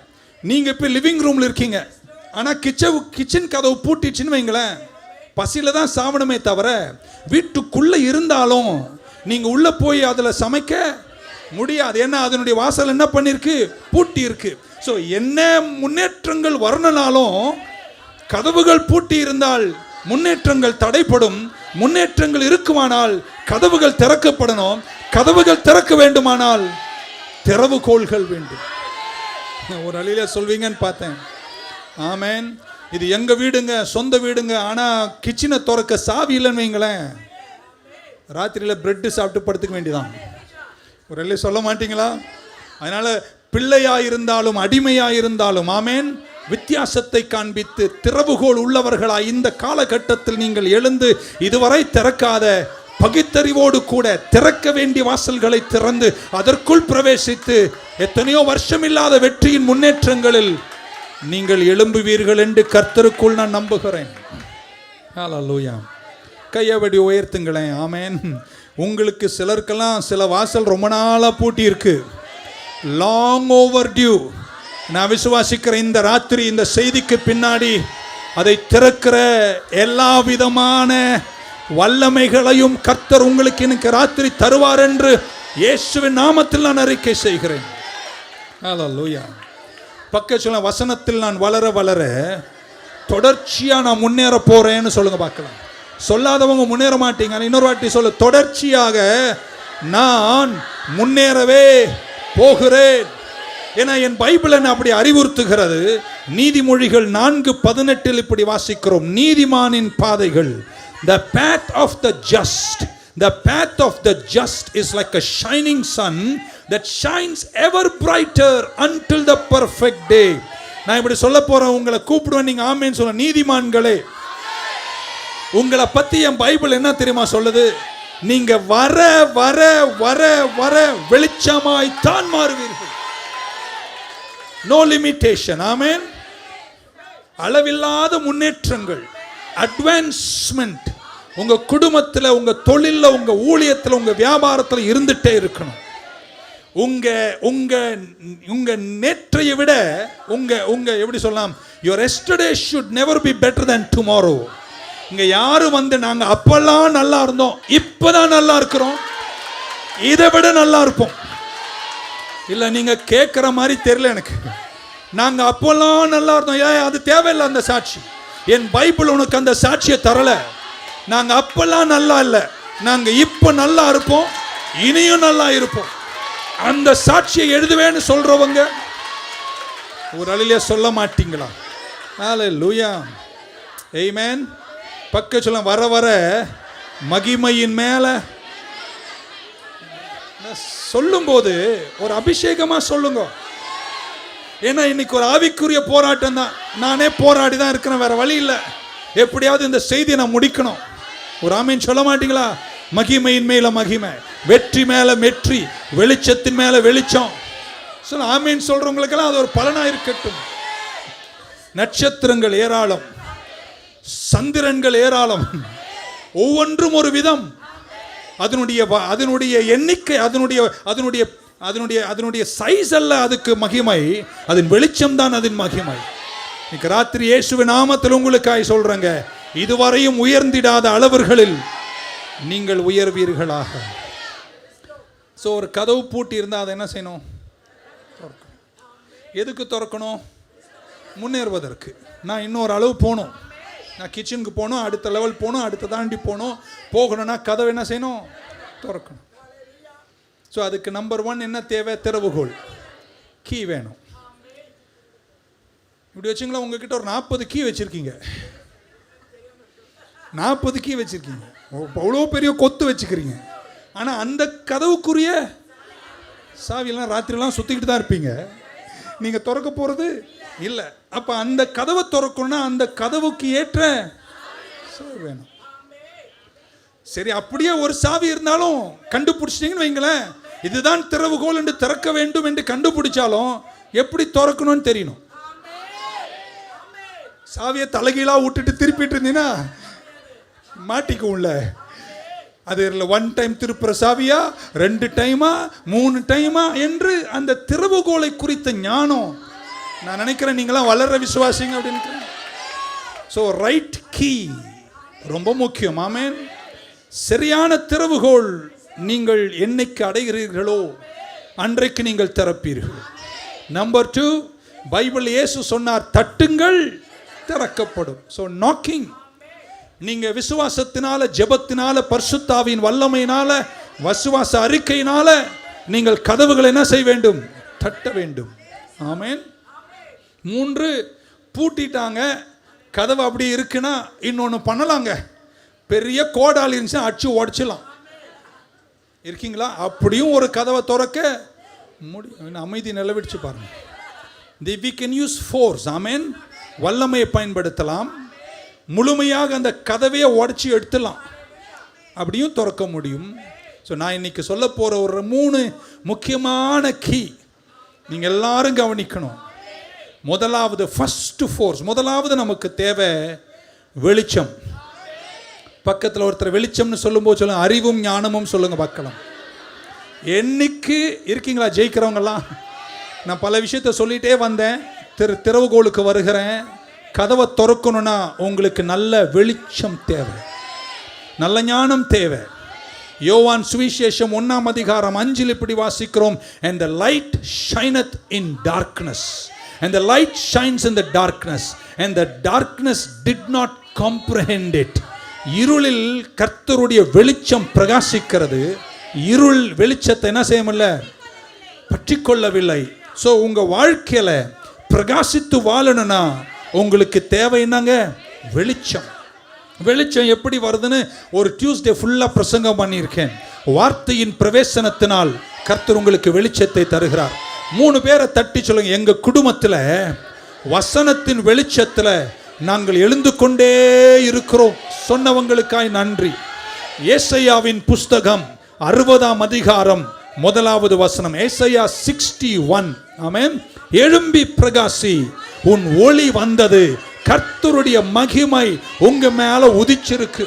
நீங்கள் இப்போ லிவிங் ரூமில் இருக்கீங்க, ஆனால் கிச்சன் கதவு பூட்டிச்சுன்னு வைங்களேன், பசியில் தான் சாவணுமே தவிர வீட்டுக்குள்ளே இருந்தாலும் நீங்கள் உள்ளே போய் அதில் சமைக்க முடியாது. ஏன்னா அதனுடைய வாசல் என்ன பண்ணியிருக்கு? பூட்டி இருக்கு. ஸோ என்ன முன்னேற்றங்கள் வரணும்னாலும் கதவுகள் பூட்டி இருந்தால் முன்னேற்றங்கள் தடைப்படும். முன்னேற்றங்கள் இருக்குமானால் கதவுகள் திறக்கப்படணும். கதவுகள் திறக்க வேண்டுமானால் திறவுகோல்கள் வேண்டும். ஒரு அழியில சொல்வீங்கன்னு பார்த்தேன். ஆமென். இது எங்க வீடுங்க, சொந்த வீடுங்க, ஆனா கிச்சனை திறக்க சாவி இல்லைன்னு வைங்களேன், ராத்திரியில பிரெட் சாப்பிட்டு படுத்துக்க வேண்டியதான். ஒரு அழிய சொல்ல மாட்டீங்களா? அதனால பிள்ளையாயிருந்தாலும் அடிமையாயிருந்தாலும் ஆமென், வித்தியாசத்தை காண்பித்து திறவுகோல் உள்ளவர்களாய் இந்த காலகட்டத்தில் நீங்கள் எழுந்து இதுவரை திறக்காத பகுத்தறிவோடு கூட திறக்க வேண்டிய வாசல்களை திறந்து அதற்குள் பிரவேசித்து எத்தனையோ வருஷம் இல்லாத வெற்றியின் முன்னேற்றங்களில் நீங்கள் எழும்புவீர்கள் என்று கர்த்தருக்குள் நான் நம்புகிறேன். ஹல்லேலூயா. கையவடி உயர்த்துங்களேன். ஆமென். உங்களுக்கு சிலருக்கெல்லாம் சில வாசல் ரொம்ப நாளாக பூட்டி இருக்கு, லாங் ஓவர் டியூ. நான் விசுவாசிக்கிறேன் இந்த ராத்திரி இந்த செய்திக்கு பின்னாடி அதை திறக்கிற எல்லா விதமான வல்லமைகளையும் கர்த்தர் உங்களுக்கு இன்னைக்கு ராத்திரி தருவார் என்று இயேசுவின் நாமத்தில் நான் அறிக்கை செய்கிறேன். ஹல்லேலூயா. பக்கத்துல வசனத்தில் நான் வளர வளர தொடர்ச்சியா நான் முன்னேற போறேன்னு சொல்லுங்க பார்க்கலாம். சொல்லாதவங்க முன்னேற மாட்டீங்க. இன்னொரு வாட்டி சொல்லு, தொடர்ச்சியாக நான் முன்னேறவே போகிறேன். ஏன்னா என் பைபிள் என்ன அப்படி அறிவுறுத்துகிறது. நீதிமொழிகள் 4:18 இப்படி வாசிக்கிறோம், நீதிமானின் பாதைகள், the path of the just is like a shining sun that shines ever brighter until the perfect day. நான் இப்படி சொல்ல போறேன், உங்களை கூப்பிடுவேன், நீங்க ஆமென் சொல்ல. நீதிமான்களே, உங்களை பத்தி என் பைபிள் என்ன தெரியுமா சொல்லுது? நீங்க வர வர வர வர வெளிச்சமாய் தான் மாறுவீர்கள். No limitation. ஆமென். அளவில்லாத முன்னேற்றங்கள், அட்வான்ஸ்மெண்ட் உங்க குடும்பத்தில், உங்க தொழில்ல, உங்க ஊழியத்தில், உங்க வியாபாரத்தில் இருந்துட்டே இருக்கணும். உங்க உங்க உங்க நேற்றைய விட உங்க எப்படி சொல்லலாம், your yesterday should never be better than tomorrow. இங்க யாரும் வந்து நாங்க அப்பெல்லாம் நல்லா இருந்தோம், இப்பதான் நல்லா இருக்கிறோம், இதை விட நல்லா இருப்போம். இல்ல நீங்க கேட்கிற மாதிரி தெரியல எனக்கு. நாங்க அப்பெல்லாம் நல்லா இருந்தோம், அது தேவையில்லை அந்த சாட்சி. என் பைபிள் உனக்கு அந்த சாட்சியை தரல. நாங்க அப்பெல்லாம் நல்லா இல்லை, நாங்க இப்ப நல்லா இருப்போம், இனியும் நல்லா இருப்போம். அந்த சாட்சியை எழுதுவேன்னு சொல்றவங்க ஒரு அழிலே சொல்ல மாட்டீங்களா? ஹல்லேலூயா, ஆமென். பக்க சொல்ல, வர வர மகிமையின் மேல சொல்லும்போது ஒரு அபிஷேகமா சொல்லுங்க. ஏன்னா இன்னைக்கு ஒரு ஆவிக்குரிய போராட்டம் தான். நானே போராடி தான் இருக்கிறேன், வேற வழி இல்லை. எப்படியாவது இந்த செய்தியை நான் முடிக்கணும். ஒரு ஆமீன் சொல்ல மாட்டீங்களா? மகிமையின் மேல மகிமை, வெற்றி மேல வெற்றி, வெளிச்சத்தின் மேல வெளிச்சம். சொல்ல ஆமீன் சொல்றவங்களுக்கெல்லாம் அது ஒரு பலனா இருக்கட்டும். நட்சத்திரங்கள் ஏராளம், சந்திரன்கள் ஏராளம், ஒவ்வொன்றும் ஒரு விதம். அதனுடைய எண்ணிக்கை, அதனுடைய சைஸ் அல்ல அதுக்கு மகிமை, அதன் வெளிச்சம் தான் அதன் மகிமை. இன்னைக்கு ராத்திரி இயேசுவின் நாமத்தில் உங்களுக்காய் சொல்றேங்க, இதுவரையும் உயர்ந்திடாத அளவுகளில் நீங்கள் உயர்வீர்களாக. ஸோ ஒரு கதவு பூட்டி இருந்தால் அதை என்ன செய்யணும்? எதுக்கு திறக்கணும்? முன்னேறுவதற்கு. நான் இன்னொரு அளவு போகணும், நான் கிச்சனுக்கு போகணும், அடுத்த லெவல் போகணும், அடுத்த தாண்டி போகணும்னா கதவு என்ன செய்யணும்? திறக்கணும். ஸோ அதுக்கு நம்பர் 1 என்ன தேவை? திறவுகோல், கீ வேணும். இப்படி வச்சுங்களா, உங்ககிட்ட ஒரு 40 கீ வச்சிருக்கீங்க, 40 கீ வச்சிருக்கீங்க, அவ்வளோ பெரிய கொத்து வச்சுக்கிறீங்க. ஆனால் அந்த கதவுக்குரிய சாவியெல்லாம் ராத்திரிலாம் சுற்றிக்கிட்டு தான் இருப்பீங்க, நீங்கள் திறக்க போகிறது இல்லை. அப்போ அந்த கதவை திறக்கணும்னா அந்த கதவுக்கு ஏற்ற சாவி வேணும். சரி, அப்படியே ஒரு சாவி இருந்தாலும் கண்டுபிடிச்சிட்டிங்கன்னு வைங்களேன், இதுதான் திறவுகோல் என்று திறக்க வேண்டும் என்று கண்டுபிடிச்சாலும் எப்படி திறக்கணும்னு தெரியணும். சாவியை தலைகீழாக விட்டுட்டு திருப்பிட்டு இருந்தீங்கன்னா மாட்டிக்கும்ல. அது 1 டைம் திருப்புற சாவியா, 2 டைமா, 3 டைமா என்று அந்த திறவுகோலை குறித்த ஞானம், நான் நினைக்கிறேன் நீங்களாம் வளர்ற விசுவாசிங்க அப்படின்னு. ஸோ ரைட் கீ ரொம்ப முக்கியம். ஆமென். சரியான திறவுகோல் நீங்கள் என்னைக்கு அடைகிறீர்களோ அன்றைக்கு நீங்கள் திறப்பீர்கள். நம்பர் 2, பைபிள் இயேசு சொன்னார், தட்டுங்கள் திறக்கப்படும். ஸோ நாக்கிங், நீங்க விசுவாசத்தினால, ஜெபத்தினால, பரிசுத்தாவின் வல்லமையினால, விசுவாச அறிக்கையினால நீங்கள் கதவுகளை என்ன செய்ய வேண்டும்? தட்ட வேண்டும். ஆமென். 3, பூட்டிட்டாங்க, கதவு அப்படி இருக்குன்னா இன்னொன்று பண்ணலாங்க. பெரிய கோடாலி இருந்துச்சுன்னா அடிச்சு உடச்சிடலாம். இருக்கீங்களா? அப்படியும் ஒரு கதவை திறக்க முடியும். அமைதி நிலவிடுச்சு பாருங்க. We can use force. ஆமென். வல்லமையை பயன்படுத்தலாம், முழுமையாக அந்த கதவையை உடச்சி எடுத்துலாம், அப்படியும் திறக்க முடியும். ஸோ நான் இன்னைக்கு சொல்ல போகிற ஒரு 3 முக்கியமான கீ நீங்கள் எல்லாரும் கவனிக்கணும். முதலாவது, ஃபர்ஸ்ட் ஃபோர்ஸ், முதலாவது நமக்கு தேவை வெளிச்சம். பக்கத்தில் ஒருத்தர் வெளிச்சம்னு சொல்லும்போது சொல்லுங்க, அறிவும் ஞானமும் சொல்லுங்க பார்க்கலாம். என்னைக்கு இருக்கீங்களா ஜெயிக்கிறவங்கலாம்? நான் பல விஷயத்தை சொல்லிகிட்டே வந்தேன். திறவுகோலுக்கு வருகிறேன். கதவை திறக்கணும்னா உங்களுக்கு நல்ல வெளிச்சம் தேவை, நல்ல ஞானம் தேவை. யோவான் சுவிசேஷம் 1ஆம் அதிகாரம் 5 இப்படி வாசிக்கிறோம், and the light shineth in darkness, and the light shines in the darkness, and the darkness did not comprehend it. இருளில் கர்த்தருடைய வெளிச்சம் பிரகாசிக்கிறது, இருள் வெளிச்சத்தை என்ன செய்யவில்ல? பற்றிக்கொள்ளவில்லை. ஸோ உங்க வாழ்க்கையில பிரகாசித்து வாழணும்னா உங்களுக்கு தேவை என்னங்க? வெளிச்சம். வெளிச்சம் எப்படி வருதுன்னு ஒரு டியூஸ்டே ஃபுல்லாக பிரசங்கம் பண்ணியிருக்கேன். வார்த்தையின் பிரவேசனத்தினால் கர்த்தர் உங்களுக்கு வெளிச்சத்தை தருகிறார். 3 பேரை தட்டி சொல்லுங்க, எங்க குடும்பத்துல வசனத்தின் வெளிச்சத்துல நாங்கள் எழுந்து கொண்டே இருக்கிறோம். சொன்னவங்களுக்காய் நன்றி. ஏசாயாவின் புஸ்தகம் 60ஆம் அதிகாரம் 1வது வசனம். ஏசாயா 61. ஆமென். எழும்பி பிரகாசி, உன் ஒளி வந்தது, கர்த்தருடைய மகிமை உங்க மேல உதிச்சிருக்கு.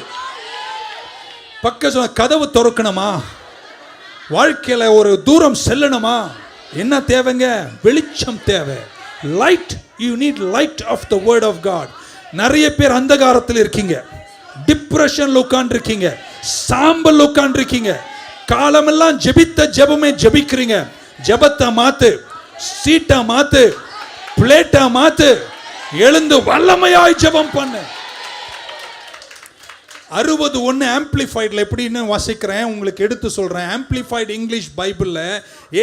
பக்க கதவு திறக்கணுமா, வாழ்க்கையில ஒரு தூரம் செல்லணுமா, என்ன தேவைங்க? வெளிச்சம் தேவை. Light. You need light of the word of God. நிறைய பேர் அந்தகாரத்தில் இருக்கீங்க, டிப்ரெஷன்ல உட்கார்ந்து இருக்கீங்க, சாம்பல் உட்கார்ந்து இருக்கீங்க. காலமெல்லாம் ஜெபித்த ஜெபமே ஜெபிக்கிறீங்க. ஜெபத்தை மாத்து, சீட்டா மாத்து, பிளேட்டா மாத்து, எழுந்து வல்லமையாய் ஜெபம் பண்ணு. 61 ஆம்பிளிஃபைட்ல எப்படின்னு வாசிக்கிறேன், உங்களுக்கு எடுத்து சொல்றேன். ஆம்பிளிஃபைட் இங்கிலீஷ் பைபிள்ல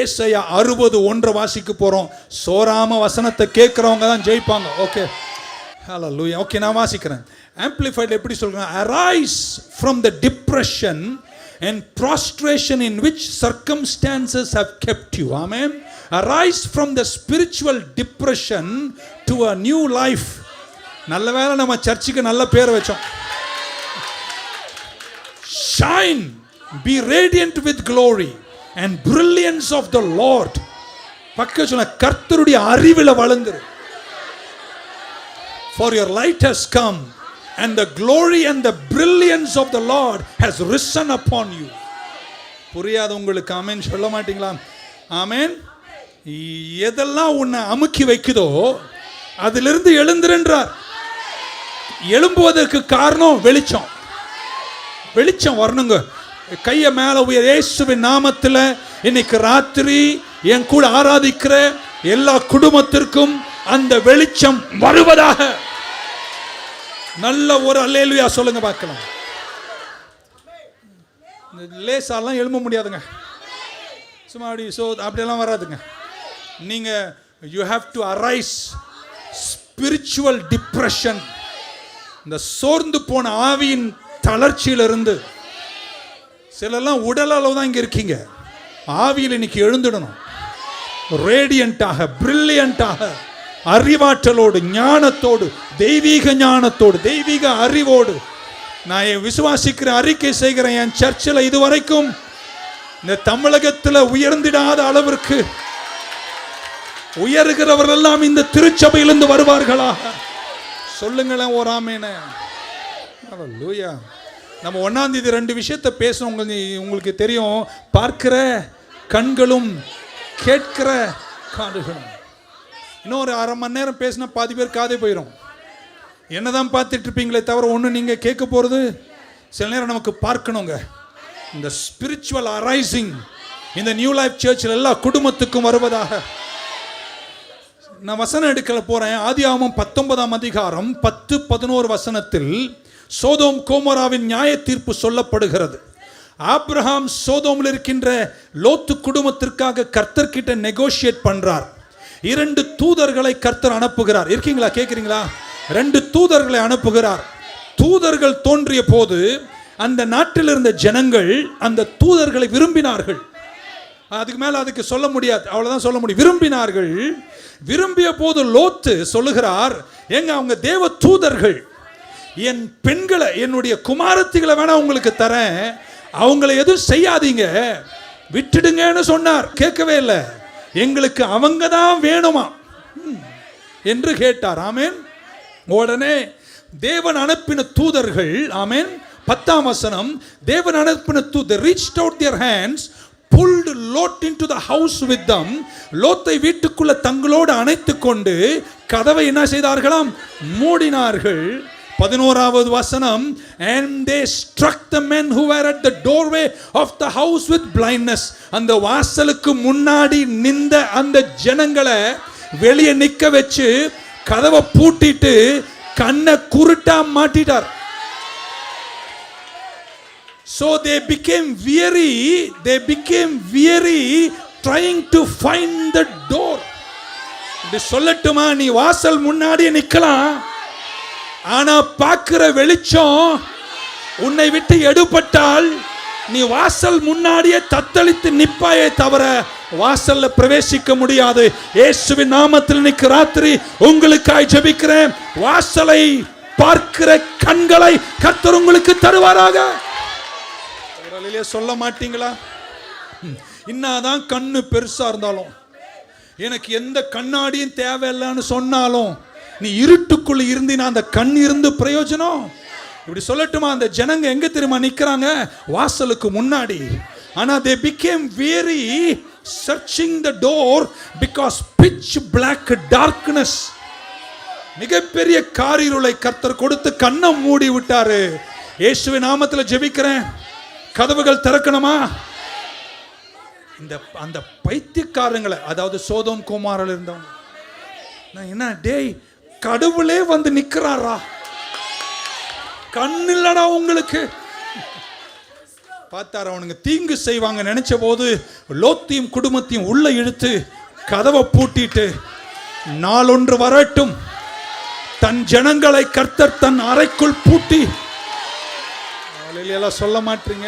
ஏசாயா 61 வாசிக்க போறோம். சோராம வசனத்தை கேட்கிறவங்க தான் ஜெயிப்பாங்க. ஓகே, ஹalleluya. ஓகே, நான் வாசிக்கிறேன். ஆம்பிளிஃபைட் எப்படி சொல்றேன்? arise from the depression and prostration in which circumstances have kept you. Amen. Arise from the spiritual depression to a new life. நல்ல வேளை நம்ம சர்ச்சுக்கு நல்ல பேர் வச்சோம். Shine, be radiant with glory and brilliance of the Lord. பக்க சொன்ன கர்த்தருடைய அறிவில வளர்ந்துரு. For your light has come and the glory and the brilliance of the Lord has risen upon you. புரியாத உங்களுக்கு ஆமென் சொல்ல மாட்டீங்களா? ஆமென். எதெல்லாம் உன்னை அமுக்கி வைக்குதோ அதிலிருந்து எழுந்திருன்றார். எழும்புவதற்கு காரணம் வெளிச்சம். வெளிச்சம் வரணுங்க. கையை மேல உயர். இயேசுவின் நாமத்தில் இன்னைக்கு ராத்திரி என் கூட ஆராதிக்கிற எல்லா குடும்பத்திற்கும் அந்த வெளிச்சம் வருவதாக. நல்ல ஒரு அல்லேலூயா சொல்லுங்க பார்க்கலாம். லேசாலாம் எழும்ப முடியாதுங்க, சும்மா அப்படியெல்லாம் வராதுங்க. நீங்க you have to arise. Spiritual depression, இந்த சோர்ந்து போன ஆவியின் தளர்ச்சியிலிருந்து, சிலெல்லாம் உடல் அளவு தான் இங்க இருக்கீங்க, ஆவியில் இன்னைக்கு எழுந்துடணும். ரேடியண்டாக, பிரில்லியண்டாக, அறிவாற்றலோடு, ஞானத்தோடு, தெய்வீக ஞானத்தோடு, தெய்வீக அறிவோடு நான் விசுவாசிக்கிற அறிக்கை செய்கிறேன். என் சர்ச்சில் இதுவரைக்கும் இந்த தமிழகத்தில் உயர்ந்திடாத அளவிற்கு உயர்கிறவர்கள் எல்லாம் இந்த திருச்சபையிலிருந்து வருவார்களா? சொல்லுங்களேன் ஒரு ஆமேன. ஹல்லேலூயா. நம்ம 1ஆம் தேதி 2 விஷயத்தை பேசணும். உங்களுக்கு தெரியும், பார்க்கிற கண்களும் கேட்கிற காதுகளும். இன்னும் ஒரு 1/2 மணி நேரம் பேசினா பாதி பேர் காதே போயிடும். என்னதான் பார்த்துட்டு இருப்பீங்களே தவிர ஒன்று நீங்கள் கேட்க போகிறது சில நேரம் நமக்கு பார்க்கணுங்க. இந்த ஸ்பிரிச்சுவல் அரைசிங் இந்த நியூ லைஃப் சர்ச்சில் எல்லா குடும்பத்துக்கும் வருவதாக. நான் வசனம் எடுக்கல போறேன். ஆதியாகமம் 19ஆம் அதிகாரம் 10-11 வசனத்தில் சோதோம் கோமோராவின் நியாய தீர்ப்பு சொல்லப்படுகிறது. ஆபிரகாம் சோதோமில் இருக்கின்ற லோத்து குடும்பத்திற்காக கர்த்தர் கிட்ட நெகோஷியேட் பண்றார். 2 தூதர்களை கர்த்தர் அனுப்புகிறார். இருக்கீங்களா? கேட்குறீங்களா? 2 தூதர்களை அனுப்புகிறார். தூதர்கள் தோன்றிய போது அந்த நாட்டில் இருந்த ஜனங்கள் அந்த தூதர்களை விரும்பினார்கள். அதுக்கு மேல அதுக்கு சொல்ல முடியாது, அவ்வளவுதான் சொல்ல முடியும். விரும்பினார்கள். விரும்பிய போது லோத்து சொல்லுகிறார், எங்க அவங்க தேவ தூதர்கள், என் பெண்களை, என்னுடைய குமாரத்திகளை வேணா உங்களுக்கு தரேன், அவங்களை எதுவும் செய்யாதீங்க, விட்டுடுங்கன்னு சொன்னார். கேட்கவே இல்லை. எங்களுக்கு அவங்க தான் வேணுமா என்று கேட்டார். ஆமென். உடனே தேவன் அனுப்பின தூதர்கள், ஆமென், 10ஆம் வசனம், தேவன் அனுப்பின தூதர் reached out their hands, pulled Lot into the house with them. லோத்தை வீட்டுக்குள்ள தங்களோடு அணைத்துக் கொண்டு கதவை என்ன செய்தார்களாம்? மூடினார்கள். 11வது வசனம், and they struck the men who were at the doorway of the house with blindness. அந்த வாசலுக்கு முன்னாடி நின்ற அந்த ஜனங்களை வெளியே நிக்க வச்சு கதவை பூட்டிட்டு கண்ணை குருட்டா மாட்டிட்டார். So they became weary trying to find the door. இது சொல்லட்டுமா, நீ வாசல் முன்னாடி நிக்கலாம், ஆனா பார்க்கிற வெளிச்சம் உன்னை விட்டு எடுபட்டால் நீ வாசல் முன்னாடியே தத்தளித்து நிப்பாயே தவிர வாசல்ல பிரவேசிக்க முடியாது. இயேசுவின் நாமத்தில் இன்னைக்கு ராத்திரி உங்களுக்காய் ஜெபிக்கிறேன். வாசலை பார்க்கிற கண்களை கர்த்தர் உங்களுக்கு தருவாராக. சொல்ல மாட்டீங்களா? இன்னாதான் கண்ணு பெருசா இருந்தாலும், எனக்கு எந்த கண்ணாடியும் தேவையில்லைன்னு சொன்னாலும், நீ இருட்டுக்குள்ள இருந்தினா அந்த கண் இருந்து பிரயோஜனம்? இப்படி சொல்லட்டுமா? அந்த ஜனங்க எங்க தெரியுமா நிக்கிறாங்க? வாசலுக்கு முன்னாடி. ஆனா they became weary searching the door because pitch black darkness. மிகப்பெரிய காரிருளை கர்த்தர் கொடுத்து கண்ணை மூடி விட்டாரு. இயேசுவின் நாமத்தில் ஜெபிக்கிறேன், கதவுகள் திறக்கணுமா? இந்த அந்த பைத்தியக்காரங்களை, அதாவது சோதோம் குமாரில் இருந்தவங்க, என்ன டேய் கடவுளே வந்து நிக்கிறாரா? கண்ணில்லடா உங்களுக்கு. பார்த்தார அவனுங்க தீங்கு செய்வாங்க நினைச்ச போது லோத்தையும் குடும்பத்தையும் உள்ள இழுத்து கதவை பூட்டிட்டு, நாளொன்று வரட்டும், தன் ஜனங்களை கர்த்தர் தன் அறைக்குள் பூட்டி. எல்லாம் சொல்ல மாட்டீங்க,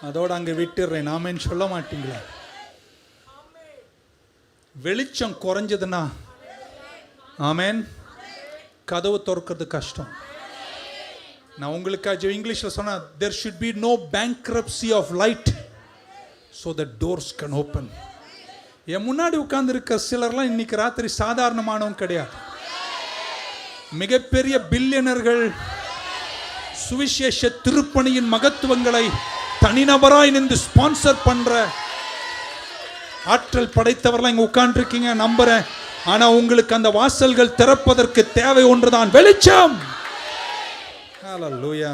அதோட அங்க விட்டுறேன். நாமேன்னு சொல்ல மாட்டீங்களா? வெளிச்சம் குறைஞ்சதுன்னா ஆமேன், கதவு திறக்கிறது கஷ்டம். நான் உங்களுக்காக இங்கிலீஷ்ல சொன்னா, there should be no bankruptcy of light so that doors can open. என் முன்னாடி உட்கார்ந்து இருக்க சிலர்லாம் இன்னைக்கு ராத்திரி சாதாரணமானவங்க கிடையாது. மிகப்பெரிய பில்லியனர்கள், சுவிசேஷ திருப்பணியின் மகத்துவங்களை தனிநபராய் நின்று ஸ்பான்சர் பண்ற ஆற்றல் படைத்தவர்களாம் இங்க உட்கார்ந்து இருக்கீங்க, நம்புறேன். ஆனா உங்களுக்கு அந்த வாசல்கள் திறப்பதற்கு தேவை ஒன்றுதான், வெளிச்சம். ஹல்லேலூயா.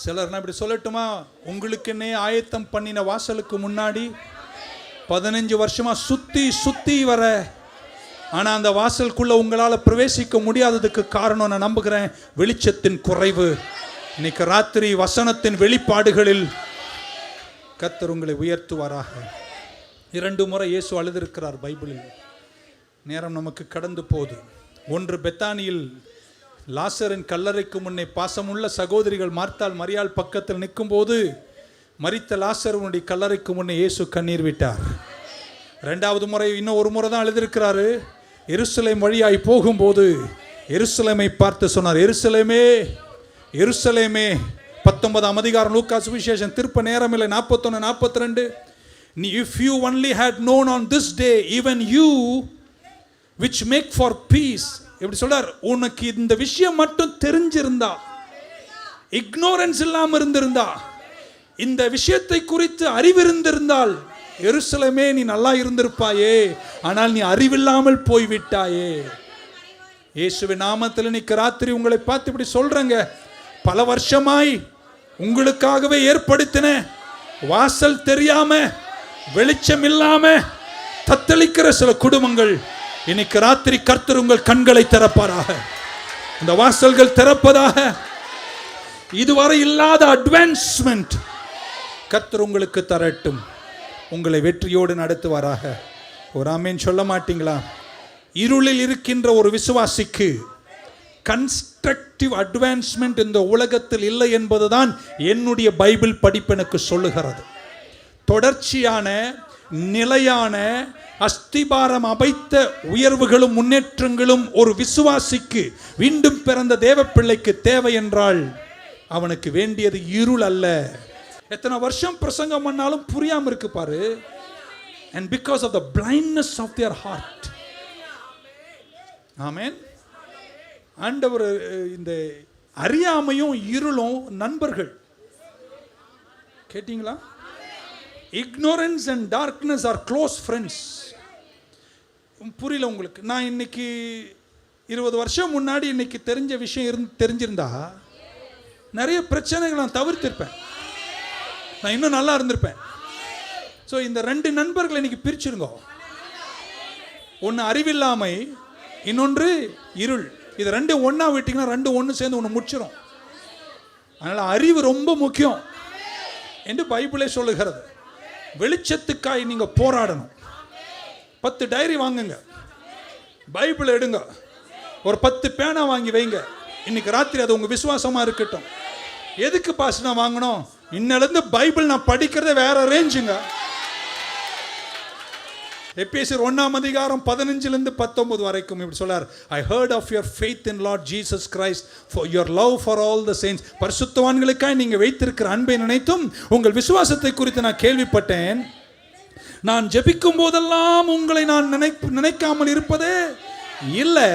சிலர் இப்படி சொல்லட்டுமா, உங்களுக்குன்னே ஆயத்தம் பண்ணின வாசலுக்கு முன்னாடி 15 வருஷமா சுத்தி சுத்தி வர, ஆனா அந்த வாசலுக்குள்ள உங்களால பிரவேசிக்க முடியாததுக்கு காரணம் நான் நம்புகிறேன், வெளிச்சத்தின் குறைவு. இன்னைக்கு ராத்திரி வசனத்தின் வெளிப்பாடுகளில் கர்த்தர் உங்களை உயர்த்துவாராக. 2 முறை இயேசு அழுதிருக்கிறார் பைபிளில். நேரம் நமக்கு கடந்து போகுது. ஒன்று, பெத்தானியில் லாசரின் கல்லறைக்கு முன்னே பாசமுள்ள சகோதரிகள் மார்த்தாள் மரியாள் பக்கத்தில் நிற்கும் போது மரித்த லாசருடைய கல்லறைக்கு முன்னே இயேசு கண்ணீர் விட்டார். 2வது முறை, இன்னும் ஒரு முறை தான் எழுதியிருக்கிறாரு. எருசலேம் வழியாய் போகும்போது எருசலேமை பார்த்து சொன்னார், எருசலேமே எருசலேமே. 19ஆம் அதிகாரம் லூக்கா சுவிசேஷம், திருப்ப நேரம் இல்லை, 41, 42. If you only had known on this day, even you which make for peace. எப்படி சொல்றார்? உனக்கு இந்த விஷயம் மட்டும் தெரிஞ்சிருந்தா, இக்னோரன்ஸ் இல்லாம இருந்திருந்தா, இந்த விஷயத்தை குறித்து அறிவிருந்திருந்தால், எருசலேமே நீ நல்லா இருந்திருப்பாயே. ஆனால் நீ அறிவில்லாமல் போய்விட்டாயே. இயேசுவின் நாமத்தில் இன்னைக்கு ராத்திரி உங்களை பார்த்து இப்படி சொல்றேங்க, பல வருஷமாய் உங்களுக்காகவே ஏற்படுத்தின வாசல் தெரியாம, வெளிச்சம் இல்லாம தத்தளிக்கிற சில குடும்பங்கள், இன்னைக்கு ராத்திரி கர்த்தர் உங்கள் கண்களை திறப்பாராக. இந்த வாசல்கள் திறப்பதாக. இதுவரை இல்லாத அட்வான்ஸ்மெண்ட் கர்த்தர் உங்களுக்கு தரட்டும். உங்களை வெற்றியோடு நடத்துவாராக. ஒரு ஆமேன் சொல்ல மாட்டீங்களா? இருளில் இருக்கின்ற ஒரு விசுவாசிக்கு கன்ஸ்ட்ரக்டிவ் அட்வான்ஸ்மெண்ட் இந்த உலகத்தில் இல்லை என்பதுதான் என்னுடைய பைபிள் படிப்பு எனக்கு சொல்லுகிறது. தொடர்ச்சியான நிலையான அஸ்திபாரம் அமைத்த உயர்வுகளும் முன்னேற்றங்களும் ஒரு விசுவாசிக்கு, மீண்டும் பிறந்த தேவ பிள்ளைக்கு தேவை என்றால் அவனுக்கு வேண்டியது இருள் அல்ல. எத்தனை வருஷம் பிரசங்கம் பண்ணாலும் புரியாம இருக்கு பாரு. And because of the blindness of their heart. ஆமென். ஆண்டவர் இந்த அறியாமையும் இருளும் நண்பர்கள். கேட்டீங்களா? Ignorance and darkness are close friends. புரியல உங்களுக்கு? நான் இன்னைக்கு 20 வருஷம் முன்னாடி இன்னைக்கு தெரிஞ்ச விஷயம் தெரிஞ்சிருந்தா நிறைய பிரச்சனைகளை நான் தவிர்த்திருப்பேன். நான் இன்னும் நல்லா இருந்திருப்பேன். ஸோ இந்த 2 நண்பர்களை இன்னைக்கு பிரிச்சிருங்க. ஒன்று அறிவில்லாமை, இன்னொன்று இருள். இது 2 ஒன்றா விட்டீங்கன்னா 2 ஒன்று சேர்ந்து ஒன்று முடிச்சிடும். அதனால் அறிவு ரொம்ப முக்கியம் என்று பைபிளே சொல்லுகிறது. வெளிச்சத்துக்காய் நீங்க போராடணும். 10 டைரி வாங்குங்க, பைபிள் எடுங்க, ஒரு 10 பேனா வாங்கி வைங்க. இன்னைக்கு ராத்திரி அது உங்க விசுவாசமா இருக்கட்டும். எதுக்கு பாஸ் நான் வாங்கணும்? இன்னிலிருந்து பைபிள் நான் படிக்கிறதே வேற ரேஞ்சுங்க. எபேசியர் 1:15-19 வரைக்கும் இப்படி சொல்றார். I heard of your faith in Lord Jesus Christ, for your love for all the saints. பரிசுத்தவான்களுக்காய் நீங்க வைத்திருக்கிற அன்பை நினைத்தும் உங்கள் விசுவாசத்தை குறித்து நான் கேள்விப்பட்டேன். நான் ஜெபிக்கும் போதெல்லாம் உங்களை நான் நினைக்காமல் இருப்பதே இல்லை.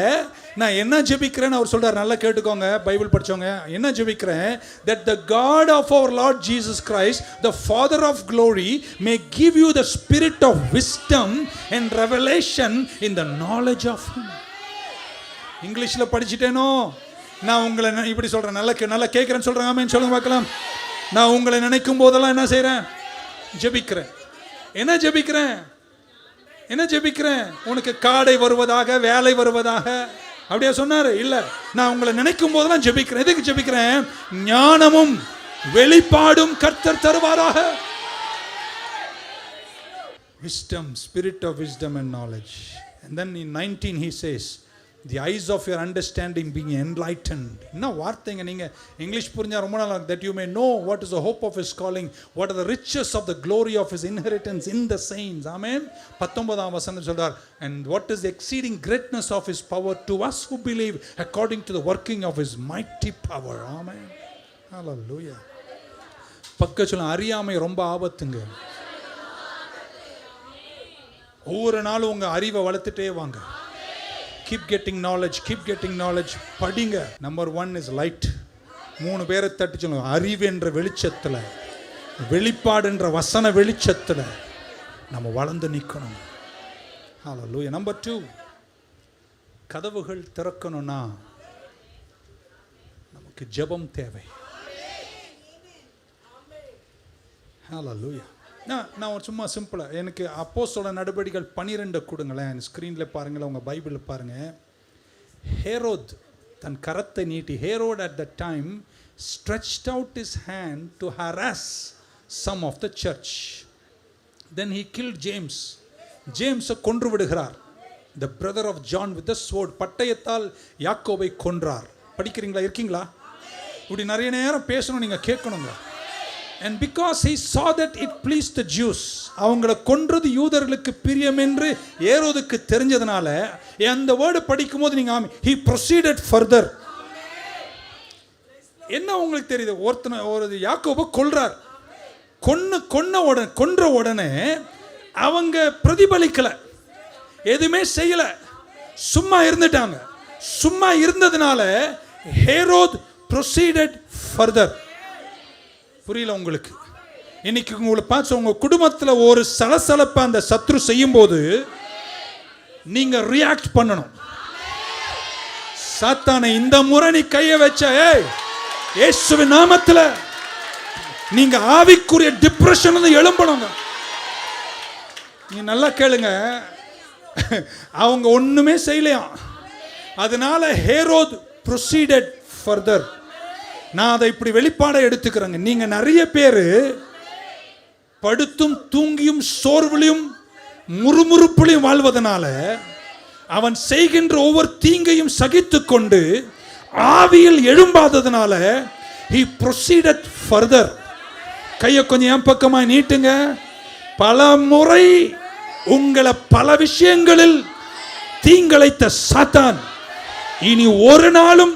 நான் என்ன ஜெபிக்கிறேன்னு அவர் சொல்றார். நல்லா கேட்டுக்கோங்க பைபிள் படிச்சவங்க. என்ன ஜெபிக்கிறேன்? that the God of our Lord Jesus Christ, the Father of glory, may give you the spirit of wisdom and revelation in the knowledge of him. இங்கிலீஷ்ல படிச்சிட்டேனோ? நான் உங்களை இப்படி சொல்றேன். நல்லா கேட்கிறேன்னு சொல்றேன். ஆமென் சொல்லுங்க பார்க்கலாம். நான் உங்களை நினைக்கும் போதெல்லாம் என்ன செய்றேன்? ஜெபிக்கிறேன். என்ன ஜெபிக்கிறேன்? உனக்கு காடை வருவதாக, வேலை வருவதாக அப்படியே சொன்னாரு? இல்ல, நான் உங்களை நினைக்கும் போதெல்லாம் ஜெபிக்கிறேன். எதுக்கு ஜெபிக்கிறேன்? ஞானமும் வெளிப்பாடும் கர்த்தர் தருவாராக. Wisdom, spirit of wisdom and knowledge. And then in 19 he says, the eyes of your understanding being enlightened. என்ன வார்த்தைங்க நீங்க இங்கிலீஷ் புரிஞ்சா ரொம்ப நல்லா. that you may know what is the hope of his calling, what are the riches of the glory of his inheritance in the saints. ஆமென். 19ஆம் வசனம் சொல்றார், and what is the exceeding greatness of his power to us who believe according to the working of his mighty power. Amen. hallelujah. பக்கத்துல அறியாமை ரொம்ப ஆபத்துங்க. ஒவ்வொரு நாளும் உங்க அறிவை வளர்த்துட்டே வாங்க. keep getting knowledge. படிங்க. Number 1 is light. 3 பேரை தட்டி சொல்லுங்க. அறிவு என்ற வெளிச்சத்துல, வெளிப்பாடு என்ற வசன வெளிச்சத்துல நம்ம வளர்ந்து நிக்கணும். ஹalleluya. நம்பர் 2, கதவுகள் திறக்கணும்னா நமக்கு ஜெபம் தேவை. ஹalleluya. நான் ஒரு சும்மா சிம்பிளாக எனக்கு அப்போஸ்தலர் நடபடிகள் 12 கொடுங்களேன். ஸ்க்ரீனில் பாருங்களேன், உங்கள் பைபிளில் பாருங்கள். ஹேரோத் தன் கரத்தை நீட்டி, Herod at that time stretched out his hand to harass some of the church. Then he killed James. ஜேம்ஸை கொன்று விடுகிறார். the brother of John with the sword. பட்டயத்தால் யாக்கோபை கொன்றார். படிக்கிறீங்களா? இருக்கீங்களா? இப்படி நிறைய நேரம் பேசணும், நீங்கள் கேட்கணுங்க. And because he saw that it pleased the Jews, அவங்களை கொன்றது யூதர்களுக்கு பிரியம் என்று ஏரோதுக்கு தெரிஞ்சதுனால, அந்த வேர்டு படிக்கும் போது நீங்க he proceeded further. என்ன உங்களுக்கு தெரியுது? ஒரு யாக்கோபை கொல்றார். கொன்ற உடனே அவங்க பிரதிபலிக்கல, எதுவுமே செய்யல, சும்மா இருந்துட்டாங்க. சும்மா இருந்ததுனால ஹேரோத் proceeded further. புரியல உங்களுக்கு? இன்னைக்கு உங்களை பார்த்து உங்க குடும்பத்தில் ஒரு சலசலப்பை அந்த சத்ரு செய்யும் போது நீங்க ரியாக்ட் பண்ணணும். சாத்தானை இந்த முறை நீ கையை வச்ச இயேசுவின் நாமத்தில் நீங்க ஆவிக்குரிய டிப்ரெஷன் எழும்பணுங்க. நீ நல்லா கேளுங்க. அவங்க ஒண்ணுமே செய்யலையாம். அதனால ஹேரோத் proceeded further. நான் அதை இப்படி வெளிப்பாடை எடுத்துக்கிறேங்க. நீங்க நிறைய பேர் படுத்தும் தூங்கியும் சோர்விலையும் முறுமுறுப்புலையும் வாழ்வதனால அவன் செய்கின்ற ஒவ்வொரு தீங்கையும் சகித்து கொண்டு ஆவியில் எழும்பாததுனால he proceeded further. கையை கொஞ்சம் என் பக்கமாக நீட்டுங்க. பல முறை உங்களை பல விஷயங்களில் தீங்கிழைத்த சாத்தான் இனி ஒரு நாளும்